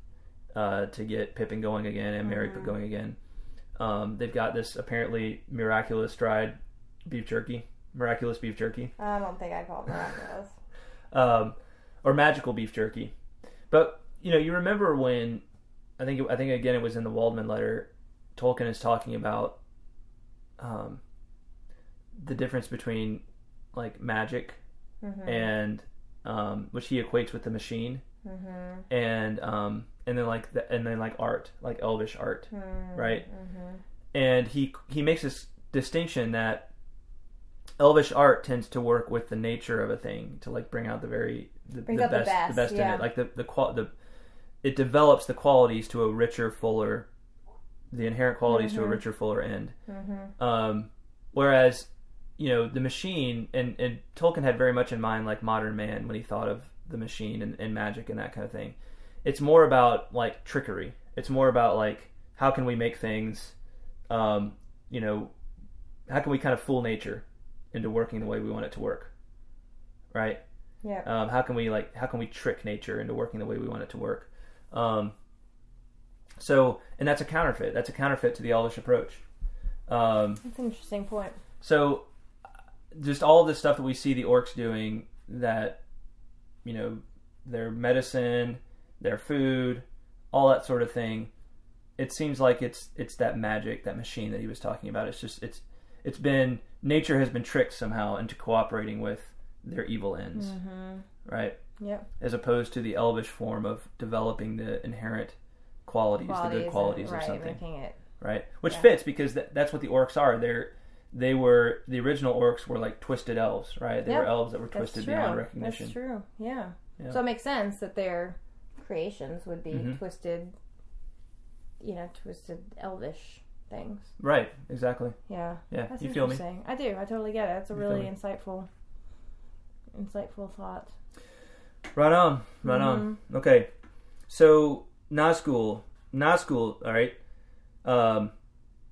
to get Pippin going again and Merry going again. They've got this apparently miraculous dried beef jerky. Miraculous beef jerky. I don't think I'd call it miraculous. Or magical beef jerky. But you remember when I think again it was in the Waldman letter. Tolkien is talking about the difference between like magic and which he equates with the machine and then like art, like elvish art, right? And he makes this distinction that elvish art tends to work with the nature of a thing to like bring out the best in it, like it develops the qualities to a richer, fuller, the inherent qualities to a richer, fuller end. Whereas, the machine, and Tolkien had very much in mind like modern man when he thought of the machine and magic and that kind of thing. It's more about like trickery. It's more about like how can we make things, how can we kind of fool nature into working the way we want it to work, right? Yeah. How can we trick nature into working the way we want it to work? So, and that's a counterfeit. That's a counterfeit to the elvish approach. That's an interesting point. So, just all of the stuff that we see the orcs doing, that, their medicine, their food, all that sort of thing, it seems like it's that magic, that machine that he was talking about. It's just, it's been, nature has been tricked somehow into cooperating with their evil ends, right? Yep. As opposed to the elvish form of developing the inherent qualities, the good qualities of something, right? Which fits because that's what the orcs are. The original orcs were like twisted elves, right? They were elves that were twisted beyond recognition. That's true. Yeah. So it makes sense that their creations would be twisted, twisted elvish things. Right. Exactly. Yeah. Yeah. That's you feel me? I do. I totally get it. That's a really insightful thought. Right on. Right on. Okay. So Nazgûl, all right.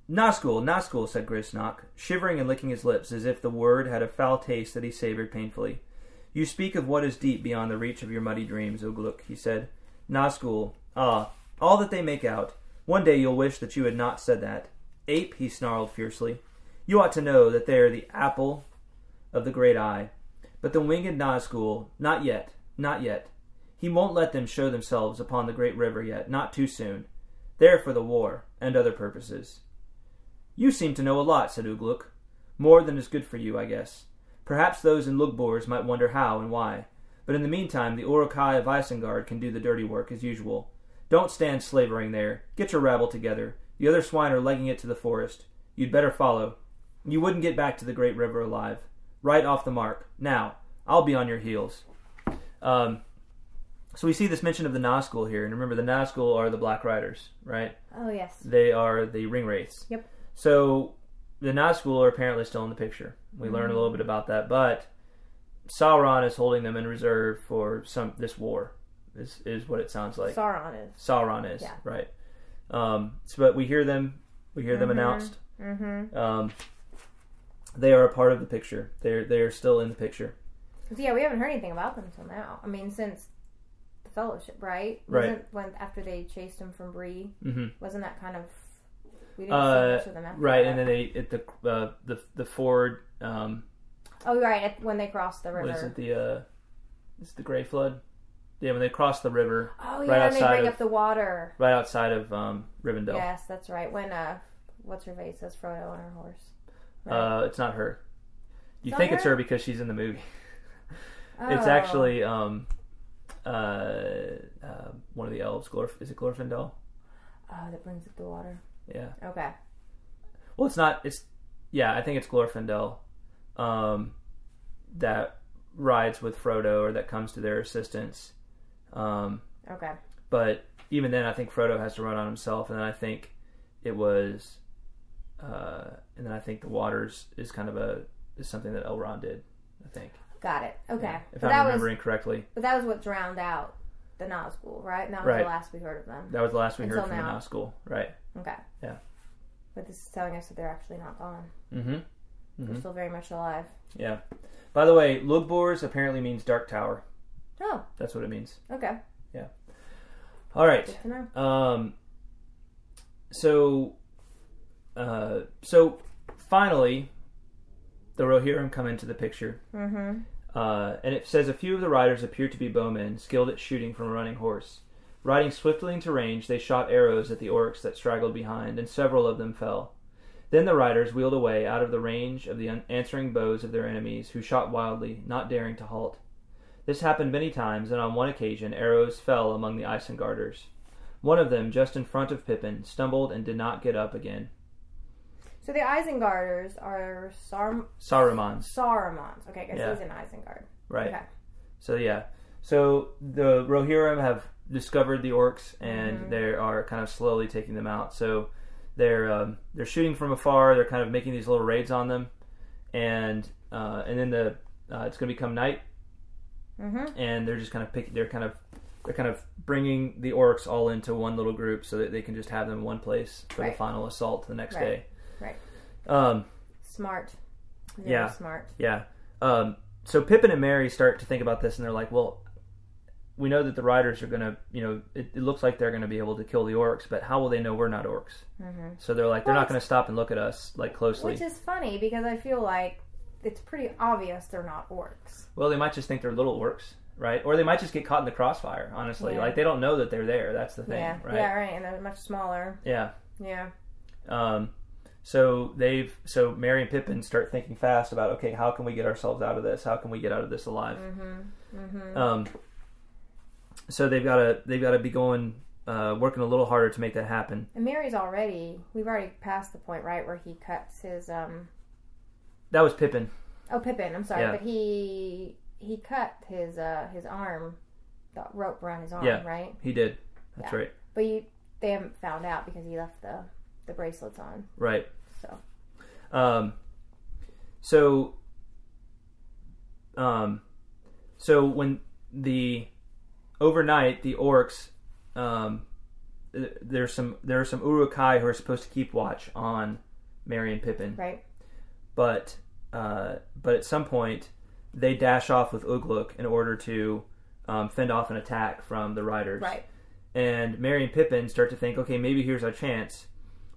Nazgûl, said Grisnock, shivering and licking his lips as if the word had a foul taste that he savored painfully. You speak of what is deep beyond the reach of your muddy dreams, Ugluk, he said. Nazgûl, all that they make out. One day you'll wish that you had not said that. Ape, he snarled fiercely. You ought to know that they are the apple of the great eye. But the winged Nazgûl, not yet. He won't let them show themselves upon the great river yet, not too soon. They're for the war, and other purposes. You seem to know a lot, said Ugluk. More than is good for you, I guess. Perhaps those in Lugbors might wonder how and why. But in the meantime, the Uruk-Hai of Isengard can do the dirty work as usual. Don't stand slavering there. Get your rabble together. The other swine are legging it to the forest. You'd better follow. You wouldn't get back to the great river alive. Right off the mark. Now, I'll be on your heels. So we see this mention of the Nazgûl here, and remember the Nazgûl are the Black Riders, right? Oh, yes. They are the ring wraiths. Yep. So the Nazgûl are apparently still in the picture. We learn a little bit about that, but Sauron is holding them in reserve for this war. This is what it sounds like. Sauron is. Yeah. Right. But we hear them We hear them announced. They are a part of the picture. They are still in the picture. So yeah, we haven't heard anything about them until now. I mean, since the Fellowship, right? Right. After they chased him from Bree, wasn't that kind of... We didn't see much of them after right, that. and then they at the ford. When they crossed the river. What is it? It's the Grey Flood. Yeah, when they cross the river. Oh yeah, and they bring up the water right outside of Rivendell. Yes, that's right. When what's her face says Frodo on her horse. Right? It's not her. You It's think not it's her? her because she's in the movie. Oh. It's actually one of the elves. Is it Glorfindel? Oh, that brings up the water. Yeah. Okay. Well, it's not. I think it's Glorfindel that rides with Frodo or that comes to their assistance. Okay. But even then, I think Frodo has to run on himself, and then I think it was, and then I think the waters is something that Elrond did. I think. Got it. Okay. Yeah, if I'm remembering correctly. But that was what drowned out the Nazgûl, right? And that was Right. the last we heard of them. That was the last we heard Until from the now. Nazgûl, right? Okay. Yeah. But this is telling us that they're actually not gone. Mm-hmm. They're still very much alive. Yeah. By the way, Lugbors apparently means Dark Tower. Oh. That's what it means. Okay. Yeah. All right. Good to know. So finally, the Rohirrim come into the picture. Mm-hmm. And it says a few of the riders appear to be bowmen, skilled at shooting from a running horse. Riding swiftly into range, they shot arrows at the orcs that straggled behind, and several of them fell. Then the riders wheeled away out of the range of the answering bows of their enemies, who shot wildly, not daring to halt. This happened many times, and on one occasion arrows fell among the Isengarders. One of them, just in front of Pippin, stumbled and did not get up again. So the Isengarders are Saruman's. Saruman's. Okay, because Yeah. he's an Isengard. Right. Okay. So yeah. So the Rohirrim have discovered the orcs, and they are kind of slowly taking them out. So they're shooting from afar. They're kind of making these little raids on them, and then it's going to become night, and they're just kind of they're kind of bringing the orcs all into one little group so that they can just have them in one place for the final assault the next day. Right. Smart. Very smart. Yeah. So Pippin and Merry start to think about this, and they're like, well, we know that the riders are going to, it looks like they're going to be able to kill the orcs, but how will they know we're not orcs? So they're like, they're not going to stop and look at us like closely. Which is funny, because I feel like it's pretty obvious they're not orcs. Well, they might just think they're little orcs, right? Or they might just get caught in the crossfire, honestly. Yeah. Like, they don't know that they're there. That's the thing, Yeah. right? Yeah, right, and they're much smaller. Yeah. Yeah. So Merry and Pippin start thinking fast about, okay, how can we get ourselves out of this? How can we get out of this alive? So they've got to be going, working a little harder to make that happen. And we've already passed the point, right, where he cuts his, That was Pippin. Oh, Pippin, I'm sorry, Yeah. but he cut his arm, the rope around his arm, Yeah, right? he did. That's right. But they haven't found out because he left the bracelets on. Right. So. So when overnight the orcs, there are some Uruk-Hai who are supposed to keep watch on Merry and Pippin. Right. But at some point they dash off with Ugluk in order to fend off an attack from the riders. Right. And Merry and Pippin start to think, okay, maybe here's our chance.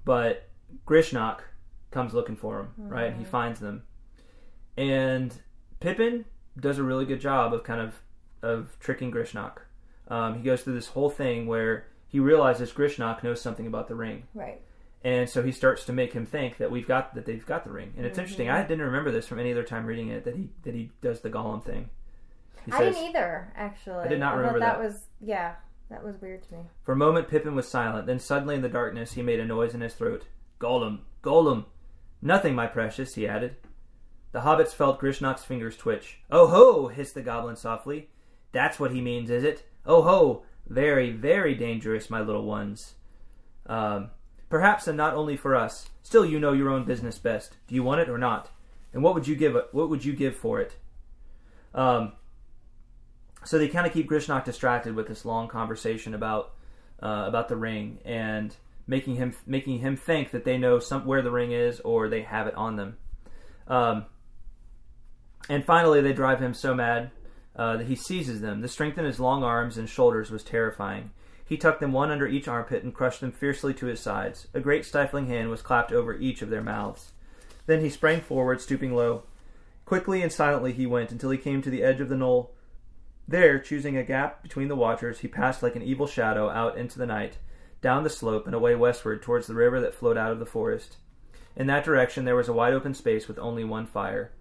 But Grishnak comes looking for him, right? And he finds them. And Pippin does a really good job of tricking Grishnak. He goes through this whole thing where he realizes Grishnak knows something about the ring. Right. And so he starts to make him think that they've got the ring. And it's interesting. I didn't remember this from any other time reading it, that he does the Gollum thing. I didn't either, actually. I did not remember that. That was weird to me. For a moment, Pippin was silent. Then suddenly in the darkness, he made a noise in his throat. Gollum, Gollum. Nothing, my precious, he added. The hobbits felt Grishnak's fingers twitch. Oh ho, hissed the goblin softly. That's what he means, is it? Oh ho, very, very dangerous, my little ones. Perhaps and not only for us. Still, you know your own business best. Do you want it or not? And what would you give for it? So they kind of keep Grishnak distracted with this long conversation about the ring, and making him think that they know where the ring is or they have it on them. And finally, they drive him so mad that he seizes them. The strength in his long arms and shoulders was terrifying. He tucked them one under each armpit and crushed them fiercely to his sides. A great stifling hand was clapped over each of their mouths. Then he sprang forward, stooping low. Quickly and silently he went until he came to the edge of the knoll. There, choosing a gap between the watchers, he passed like an evil shadow out into the night, down the slope and away westward towards the river that flowed out of the forest. In that direction there was a wide open space with only one fire.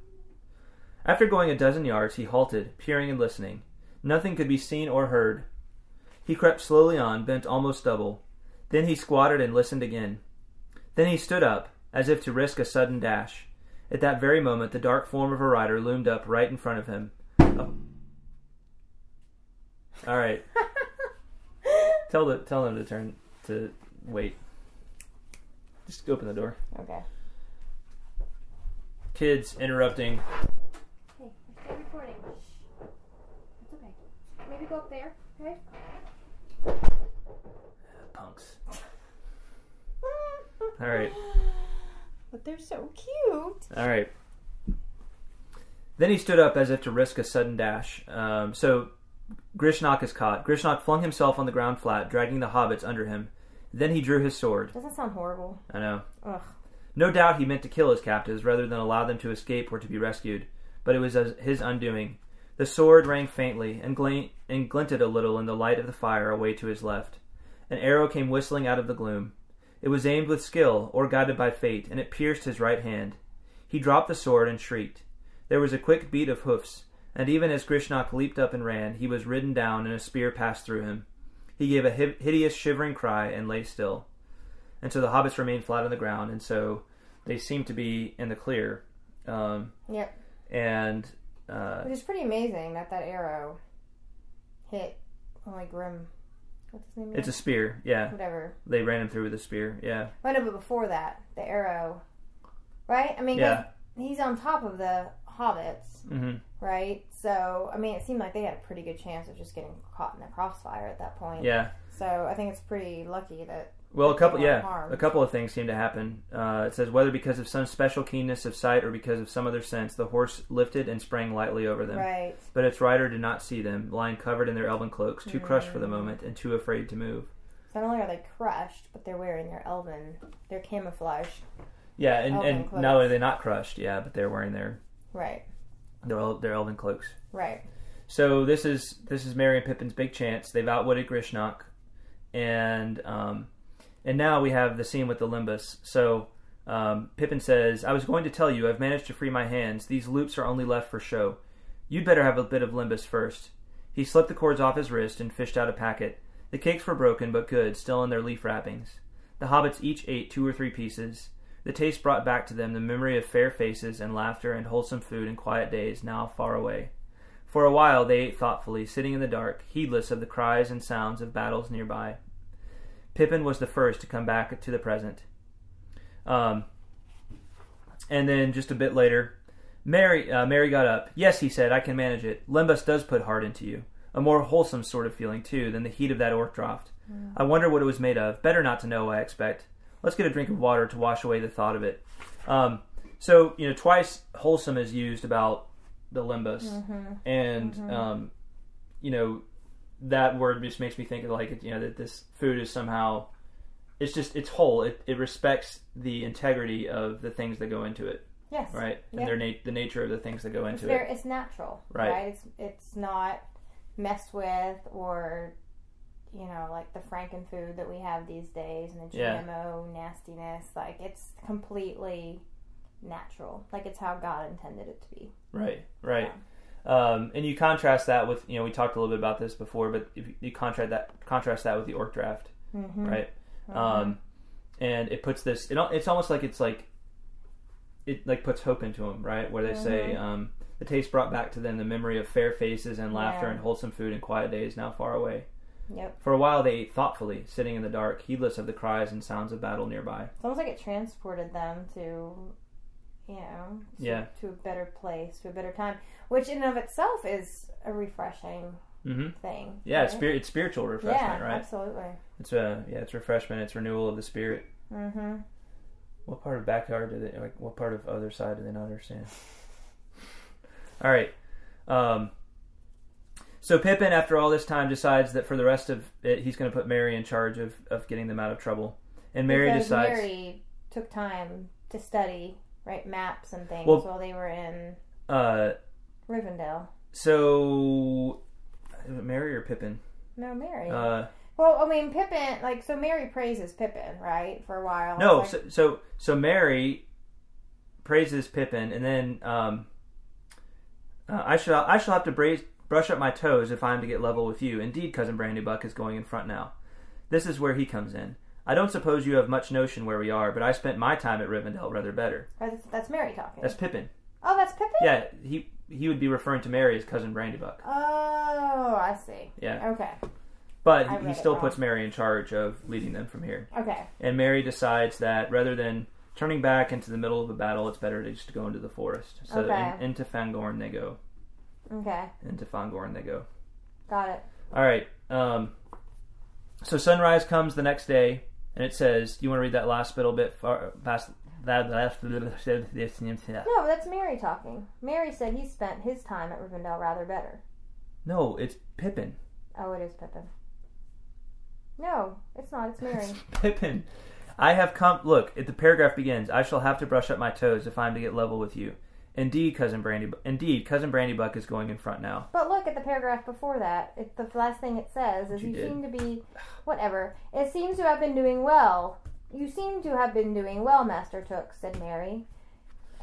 After going a dozen yards, he halted, peering and listening. Nothing could be seen or heard. He crept slowly on, bent almost double. Then he squatted and listened again. Then he stood up, as if to risk a sudden dash. At that very moment, the dark form of a rider loomed up right in front of him. Oh. All right. Tell them to wait. Just open the door. Okay. Kids interrupting. Hey, I'm still recording. Shh. It's okay. Maybe go up there, okay? Punks. All right. But they're so cute. All right. Then he stood up as if to risk a sudden dash. So Grishnak is caught. Grishnak flung himself on the ground flat, dragging the hobbits under him. Then he drew his sword. Doesn't that sound horrible? I know. Ugh. No doubt he meant to kill his captives rather than allow them to escape or to be rescued. But it was his undoing. The sword rang faintly and glinted a little in the light of the fire away to his left. An arrow came whistling out of the gloom. It was aimed with skill, or guided by fate, and it pierced his right hand. He dropped the sword and shrieked. There was a quick beat of hoofs, and even as Grishnak leaped up and ran, he was ridden down and a spear passed through him. He gave a hideous shivering cry and lay still. And so the hobbits remained flat on the ground, and so they seemed to be in the clear. Yep. And which is pretty amazing that arrow hit only Grim. What's his name again? It's a spear, yeah. Whatever. They ran him through with a spear, yeah. I know, but before that, the arrow, right? I mean, yeah. He's on top of the hobbits, mm-hmm. right? So, I mean, it seemed like they had a pretty good chance of just getting caught in the crossfire at that point. Yeah. So, I think it's pretty lucky that. Well, a couple of things seem to happen. It says, whether because of some special keenness of sight or because of some other sense, the horse lifted and sprang lightly over them. Right. But its rider did not see them, lying covered in their elven cloaks, too crushed for the moment and too afraid to move. So not only are they crushed, but they're wearing their camouflage. Yeah, and not only are they not crushed, yeah, but they're wearing their elven cloaks. Right. So this is Merry and Pippin's big chance. They've outwitted Grishnak, and now we have the scene with the Lembas. So Pippin says, "I was going to tell you, I've managed to free my hands. These loops are only left for show. You'd better have a bit of Lembas first." He slipped the cords off his wrist and fished out a packet. The cakes were broken, but good, still in their leaf wrappings. The hobbits each ate 2 or 3 pieces. The taste brought back to them the memory of fair faces and laughter and wholesome food in quiet days now far away. For a while they ate thoughtfully, sitting in the dark, heedless of the cries and sounds of battles nearby. Pippin was the first to come back to the present. And then just a bit later, Merry got up. "Yes," he said, "I can manage it. Lembas does put heart into you. A more wholesome sort of feeling, too, than the heat of that Orc-draught. I wonder what it was made of. Better not to know, I expect. Let's get a drink of water to wash away the thought of it." So, twice wholesome is used about the Lembas. Mm-hmm. And, that word just makes me think of, that this food is somehow, it's whole. It respects the integrity of the things that go into it. Yes. Right? And the nature of the things that go into it. It's natural. Right? It's not messed with or, like the Frankenfood that we have these days and the GMO nastiness. Like, it's completely natural. Like, it's how God intended it to be. Right. Yeah. And you contrast that with, we talked a little bit about this before, but if you contrast that with the Orc-draught, mm-hmm. right? Mm-hmm. And it puts this, it's almost like it puts hope into them, right? Where they say, the taste brought back to them the memory of fair faces and laughter and wholesome food in quiet days now far away. Yep. For a while they ate thoughtfully, sitting in the dark, heedless of the cries and sounds of battle nearby. It's almost like it transported them to a better place, to a better time, which in and of itself is a refreshing thing. Yeah, right? it's spiritual refreshment, right? Absolutely. It's refreshment. It's renewal of the spirit. Mm-hmm. What part of backyard do they like? What part of other side do they not understand? All right. So Pippin, after all this time, decides that for the rest of it, he's going to put Merry in charge of getting them out of trouble. And Merry decides... Merry took time to study, write maps and things while they were in Rivendell. So... Merry or Pippin? No, Merry. Well, I mean, Pippin... so Merry praises Pippin, right? For a while. No, so Merry praises Pippin, and then... I shall have to brush up my toes if I am to get level with you. Indeed, Cousin Brandybuck is going in front now. This is where he comes in. I don't suppose you have much notion where we are, but I spent my time at Rivendell rather better. That's Merry talking. That's Pippin. Oh, that's Pippin? Yeah, he would be referring to Merry as Cousin Brandybuck. Oh, I see. Yeah. Okay. But he still puts Merry in charge of leading them from here. Okay. And Merry decides that rather than turning back into the middle of a battle, it's better to just go into the forest. So into Fangorn they go. Okay. Into Fangorn they go. Got it. All right. So sunrise comes the next day, and it says, "Do you want to read that last little bit past that?" No, that's Merry talking. Merry said he spent his time at Rivendell rather better. No, it's Pippin. Oh, it is Pippin. No, it's not. It's Merry. It's Pippin. I have come... Look, the paragraph begins, I shall have to brush up my toes if I am to get level with you. Indeed, Cousin Brandybuck is going in front now. But look at the paragraph before that. The last thing it says is you seem to be... Whatever. It seems to have been doing well. You seem to have been doing well, Master Took, said Merry.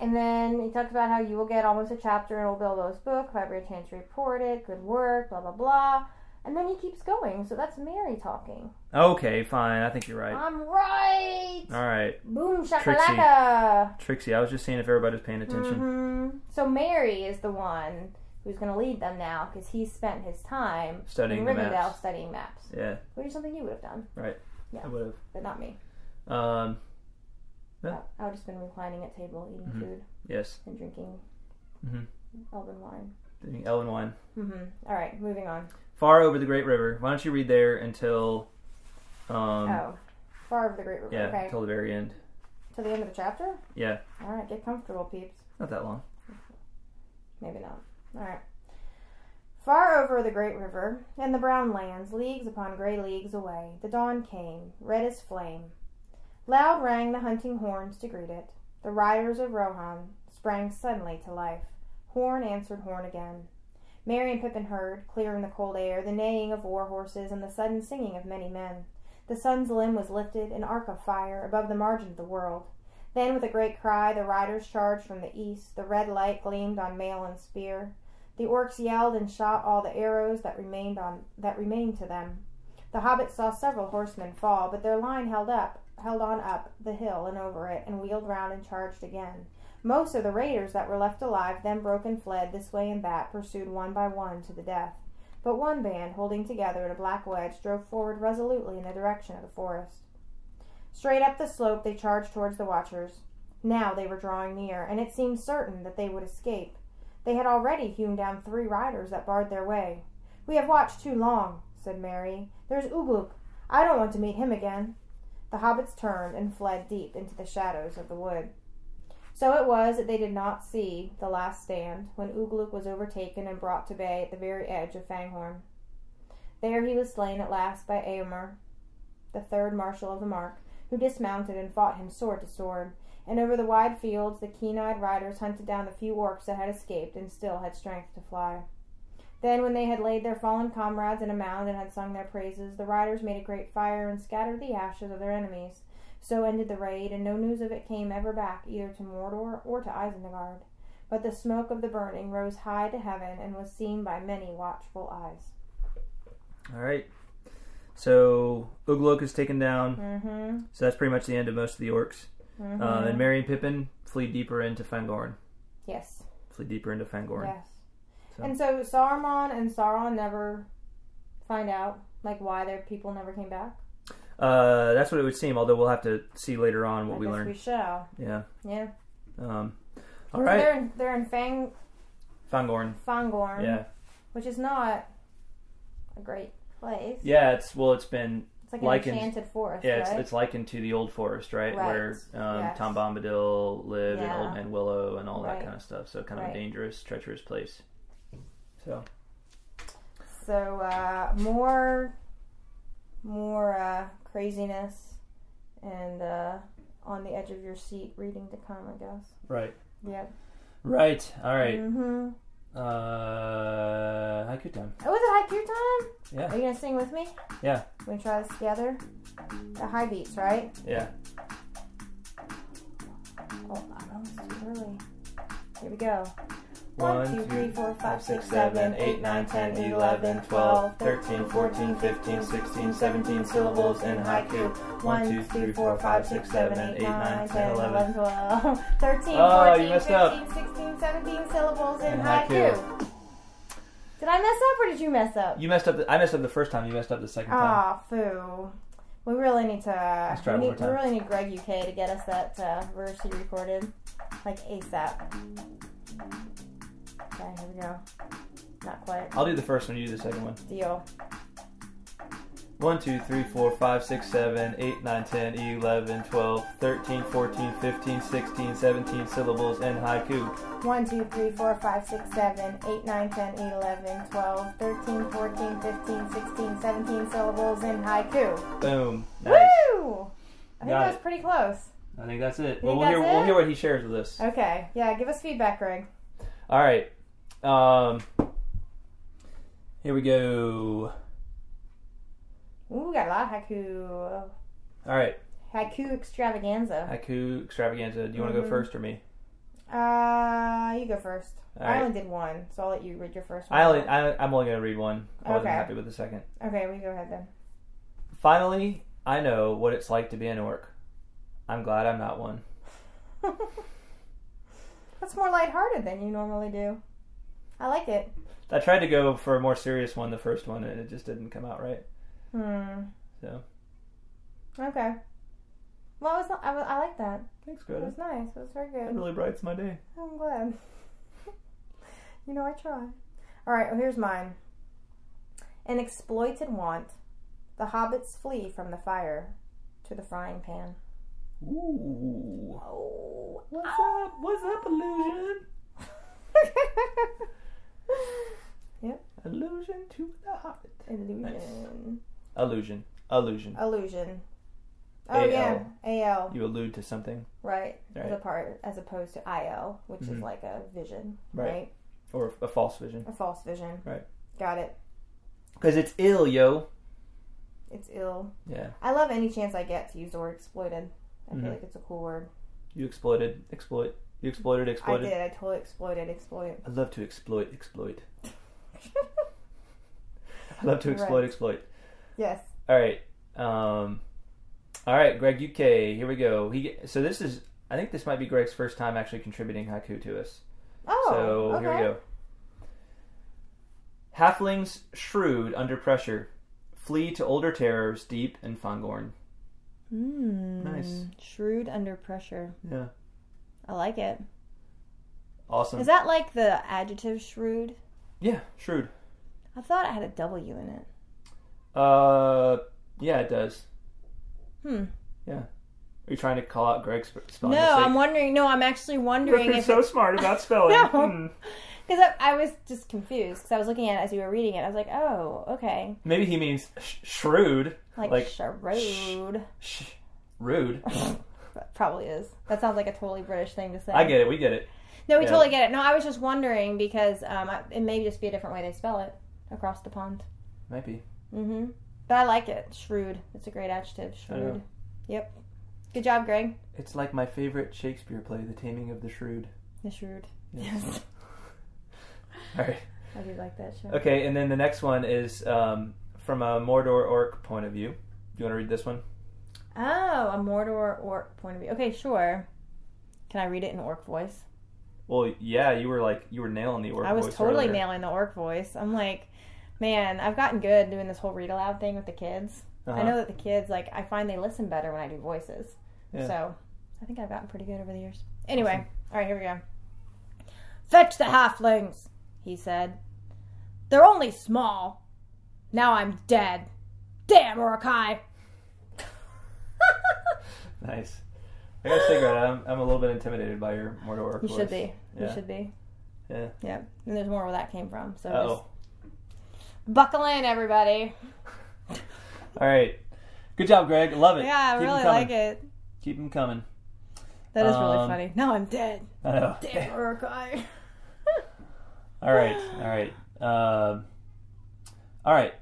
And then he talks about how you will get almost a chapter in Old Bilbo's book if I ever get a chance to report it. Good work, blah, blah, blah. And then he keeps going, so that's Merry talking. Okay, fine. I think you're right. I'm right! Alright. Boom shakalaka! Trixie, I was just seeing if everybody's paying attention. Mm-hmm. So Merry is the one who's going to lead them now, because he's spent his time studying in Rivendell maps. studying maps. Yeah. Which is something you would have done. Right. Yeah. I would have. But not me. Yeah. I would have just been reclining at table, eating food. Yes. And drinking elven wine. Drinking elven wine. Alright, moving on. Far over the Great River. Why don't you read there until... far over the Great River. Yeah, okay. until the very end. Till the end of the chapter? Yeah. Alright, get comfortable, peeps. Not that long. Maybe not. Alright. Far over the Great River, in the brown lands, leagues upon grey leagues away, the dawn came, red as flame. Loud rang the hunting horns to greet it. The riders of Rohan sprang suddenly to life. Horn answered horn again. Merry and Pippin heard, clear in the cold air, the neighing of war horses and the sudden singing of many men. The sun's limb was lifted, an arc of fire, above the margin of the world. Then, with a great cry, the riders charged from the east. The red light gleamed on mail and spear. The orcs yelled and shot all the arrows that remained to them. The hobbits saw several horsemen fall, but their line held on up the hill and over it, and wheeled round and charged again. Most of the raiders that were left alive then broke and fled this way and that, pursued one by one to the death. But one band, holding together at a black wedge, drove forward resolutely in the direction of the forest. Straight up the slope they charged towards the watchers. Now they were drawing near, and it seemed certain that they would escape. They had already hewn down 3 riders that barred their way. "We have watched too long," said Merry. "There's Ugluk. I don't want to meet him again." The hobbits turned and fled deep into the shadows of the wood. So it was that they did not see the last stand, when Ugluk was overtaken and brought to bay at the very edge of Fangorn. There he was slain at last by Eomer, the 3rd Marshal of the Mark, who dismounted and fought him sword to sword, and over the wide fields the keen-eyed riders hunted down the few orcs that had escaped and still had strength to fly. Then, when they had laid their fallen comrades in a mound and had sung their praises, the riders made a great fire and scattered the ashes of their enemies. So ended the raid, and no news of it came ever back either to Mordor or to Isengard. But the smoke of the burning rose high to heaven and was seen by many watchful eyes. All right. So Ugluk is taken down. So that's pretty much the end of most of the orcs. And Merry and Pippin flee deeper into Fangorn. Yes. Flee deeper into Fangorn. Yes. So. And so Saruman and Sauron never find out why their people never came back? That's what it would seem, although we'll have to see later on what we learn. We shall. Yeah. Yeah. All right. So they're in Fangorn. Fangorn. Yeah. Which is not a great place. Yeah, it's been It's like an enchanted forest, yeah, right? it's likened to the old forest, right? Where Tom Bombadil lived and Old Man Willow and all that kind of stuff. So kind of a dangerous, treacherous place. So more craziness and on the edge of your seat reading to come, I guess. Right. Yep. Right. All right. Mm-hmm. Haiku time. Oh, is it haiku time? Yeah. Are you gonna sing with me? Yeah. We gonna try this together? The high beats, right? Yeah. Oh, it's too early. Here we go. 1, 2, 3, 4, 5, 6, 7, 8, 9, 10, 11, 12, 13, 14, 15, 16, 17 syllables in haiku. 1, 2, 3, 4, 5, 6, 7, 8, 9, 10, 11, 12, 13, 14, 15, 16, 17 syllables in haiku. Did I mess up or did you mess up? You messed up. I messed up the first time. You messed up the second time. Aw, foo. We really need to. We really need Greg UK to get us that verse he recorded, like ASAP. Okay, here we go. Not quite. I'll do the first one. You do the second one. Deal. 1, 2, 3, 4, 5, 6, 7, 8, 9, 10, 11, 12, 13, 14, 15, 16, 17 syllables in haiku. 1, 2, 3, 4, 5, 6, 7, 8, 9, 10, 11, 12, 13, 14, 15, 16, 17 syllables in haiku. Boom. Nice. Woo! I think that was pretty close. I think that's it. We'll hear what he shares with us. Okay. Yeah, give us feedback, Greg. All right. Here we go. Ooh, we got a lot of haiku. All right. Haiku extravaganza. Haiku extravaganza. Do you want to go first or me? You go first. I only did one, so I'll let you read your first one. I'm only going to read one. I wasn't happy with the second. Okay, we go ahead then. Finally, I know what it's like to be an orc. I'm glad I'm not one. That's more lighthearted than you normally do. I like it. I tried to go for a more serious one, the first one, and it just didn't come out right. So. Okay. Well, I like that. Thanks, Greta. It was nice. It was very good. It really brightens my day. I'm glad. You know I try. Alright, well here's mine. An exploited want. The hobbits flee from the fire to the frying pan. Ooh. Oh. What's up? What's up, illusion? Yep. Allusion to the hobbit. Illusion. Nice. Allusion. Oh, A-L. yeah. A-L. You allude to something. Right. As opposed to I-L, which is like a vision. Right. Or a false vision. A false vision. Right. Got it. Because it's ill, yo. It's ill. Yeah. I love any chance I get to use the word exploited. I feel like it's a cool word. You exploited, exploit. You exploited. I did. I totally exploit. I love to exploit. I love to exploit. Yes. All right. All right, Greg UK. Here we go. So this is, I think this might be Greg's first time actually contributing haiku to us. Oh. So here we go. Halflings shrewd under pressure, flee to older terrors deep in Fangorn. Nice. Shrewd under pressure. Yeah. I like it. Awesome. Is that like the adjective shrewd? Yeah, shrewd. I thought it had a W in it. Yeah, it does. Yeah. Are you trying to call out Greg's spelling mistake? I'm wondering. No, I'm actually wondering if so smart about spelling. No. Because I was just confused because I was looking at it as you were reading it. I was like, oh, okay. Maybe he means shrewd. Like shrewd. Rude. That probably is. That sounds like a totally British thing to say. I get it. We get it. No, we totally get it. No, I was just wondering because it may just be a different way they spell it across the pond. Might be. But I like it. Shrewd. It's a great adjective. Shrewd. Yep. Good job, Greg. It's like my favorite Shakespeare play, The Taming of the Shrew. The Shrewd. Yes. All right. I do like that show. Okay, and then the next one is from a Mordor orc point of view. Do you want to read this one? Oh, a Mordor orc point of view. Okay, sure. Can I read it in orc voice? Well, yeah, you were nailing the orc voice. I was totally nailing the orc voice. I'm like, man, I've gotten good doing this whole read aloud thing with the kids. I know that the kids, I find they listen better when I do voices. Yeah. So, I think I've gotten pretty good over the years. Anyway, awesome. All right, here we go. Fetch the halflings, he said. They're only small. Now I'm dead. Damn, Uruk-Hai. Nice. I got a cigarette. I'm a little bit intimidated by your Mortal Orc voice. You should be. Yeah. You should be. Yeah. Yeah. And there's more where that came from. So Uh-oh. just buckle in, everybody. All right. Good job, Greg. Love it. Yeah, I Keep really 'em coming. like it. Keep them coming. That is really funny. Now I'm dead. I know. Damn Uruk-Hai. All right. All right.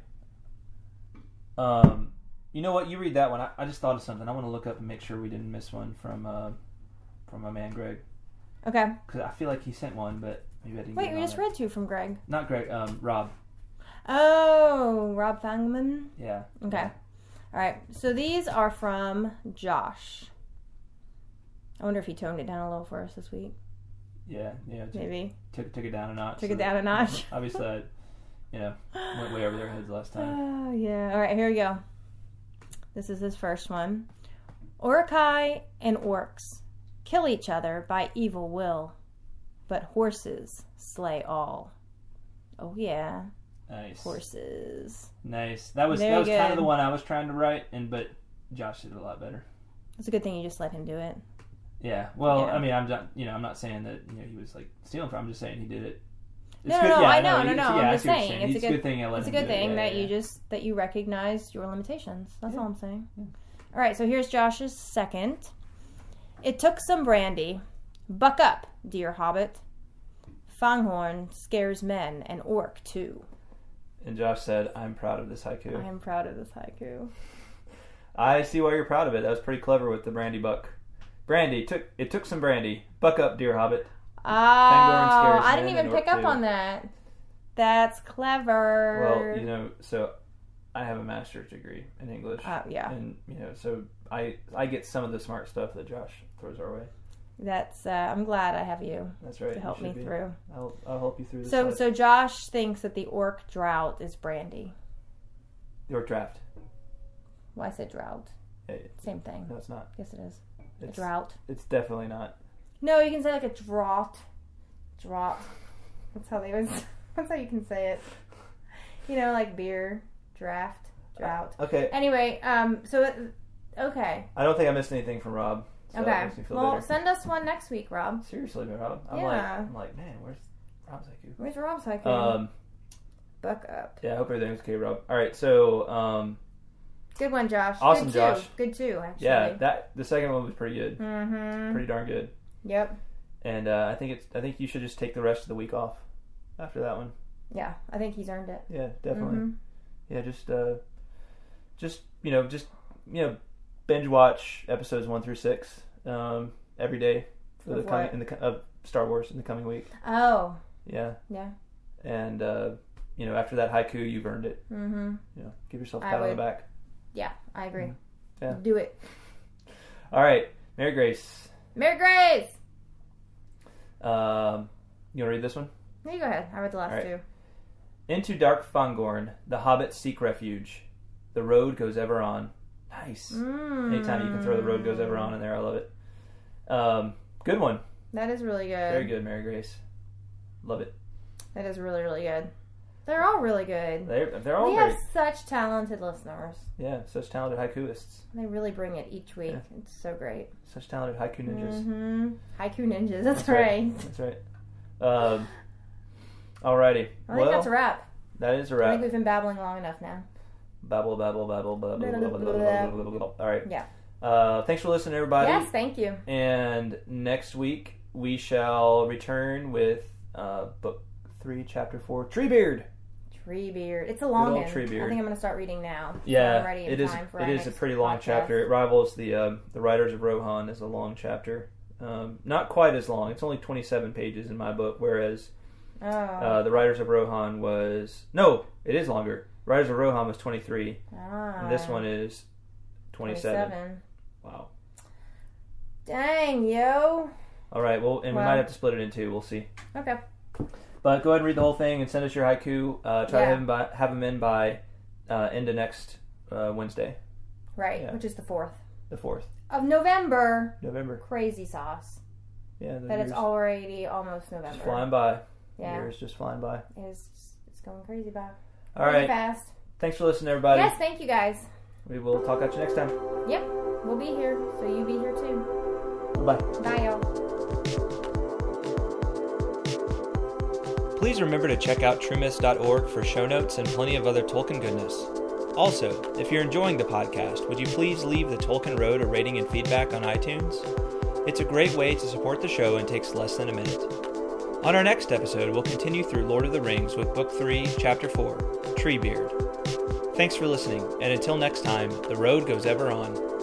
You know what? You read that one. I just thought of something. I want to look up and make sure we didn't miss one from my man Greg. Okay. Because I feel like he sent one, but maybe I didn't. Wait, we just read two from Greg. Not Greg. Rob. Oh, Rob Fangman. Yeah. Okay. Yeah. All right. So these are from Josh. I wonder if he toned it down a little for us this week. Yeah. Maybe. Took it down a notch. Took it down a notch. Obviously, went way over their heads last time. Oh, yeah. All right, here we go. This is his first one. Uruk-Hai and orcs kill each other by evil will, but horses slay all. Oh, yeah. Nice. Horses. Nice. That was kind of the one I was trying to write, but Josh did it a lot better. It's a good thing you just let him do it. Yeah. Well, Yeah. I mean, I'm not saying that he was like stealing from. I'm just saying he did it. No, I know. I'm just saying it's a good thing. It's a good thing that you recognized your limitations. That's all I'm saying. Yeah. All right. So here's Josh's second. It took some brandy. Buck up, dear hobbit. Fanghorn scares men and orc too. And Josh said, "I'm proud of this haiku." I'm proud of this haiku. I see why you're proud of it. That was pretty clever with the brandy buck. It took some brandy. Buck up, dear hobbit. Oh, I didn't even pick up on that. That's clever. Well, so I have a master's degree in English. Yeah. And, so I get some of the smart stuff that Josh throws our way. That's, I'm glad I have you. That's right. To help me through. I'll help you through this. So Josh thinks that the Orc-draught is brandy. The Orc-draught. Well, I said drought. Same thing. No, it's not. Yes, it is. A drought. It's definitely not. No, you can say like a draught. Draught. That's how you can say it. Like beer, draft, drought. Okay. Anyway, okay. I don't think I missed anything from Rob. So okay. Well, better. send us one next week, Rob. Seriously, Rob. Yeah. I'm like, man, where's Rob's haiku? Where's Rob's haiku? Buck up. Yeah, I hope everything's okay, Rob. All right, so good one, Josh. Awesome, Josh. Good too, actually. Yeah, the second one was pretty good. Mm-hmm. Pretty darn good. Yep. And I think you should just take the rest of the week off after that one. Yeah, I think he's earned it. Yeah, definitely. Mm-hmm. Yeah, just binge watch episodes 1 through 6 every day for of Star Wars in the coming week. Oh. Yeah. Yeah. And after that haiku, you've earned it. Mm-hmm. Give yourself a pat on the back. Yeah, I agree. Mm-hmm. Yeah. Do it. All right, Mary Grace. Mary Grace. You want to read this one? No, you go ahead. I read the last two. Into dark Fangorn, the hobbits seek refuge. The road goes ever on. Nice. Anytime you can throw the road goes ever on in there, I love it. Good one. That is really good. Very good, Mary Grace. Love it. That is really, really good. They're all really good. They're all We great. have such talented listeners. Yeah, such talented haikuists. They really bring it each week. Yeah. It's so great. Such talented haiku ninjas. Mm-hmm. Haiku ninjas, that's right. That's right. Alrighty. I think that's a wrap. That is a wrap. I think we've been babbling long enough now. Babble. Alright. Yeah. Thanks for listening, everybody. Yes, thank you. And next week, we shall return with Book 3, Chapter 4, Treebeard. Treebeard. It's a long one. Treebeard. I think I'm going to start reading now. Yeah, I'm ready in it is. time for It is a pretty long chapter. It rivals the Riders of Rohan as a long chapter. Not quite as long. It's only 27 pages in my book, whereas the Riders of Rohan was... No, it is longer. Riders of Rohan was 23. And this one is 27. Wow. Dang, yo. All right, well, and we might have to split it in two. We'll see. Okay. But go ahead and read the whole thing and send us your haiku. Try to have them in by end of next Wednesday. Right, Yeah. which is the 4th. The 4th. Of November. November. Crazy sauce. Yeah. That it's already almost November. Just flying by. Yeah. The year is just flying by. It's going crazy by. All right. Fast. Thanks for listening, everybody. Yes, thank you guys. We will talk at you next time. Yep. We'll be here, so you be here too. Bye. Bye, y'all. Please remember to check out truemist.org for show notes and plenty of other Tolkien goodness. Also, if you're enjoying the podcast, would you please leave the Tolkien Road a rating and feedback on iTunes? It's a great way to support the show and takes less than a minute. On our next episode, we'll continue through Lord of the Rings with Book 3, Chapter 4, Treebeard. Thanks for listening, and until next time, the road goes ever on.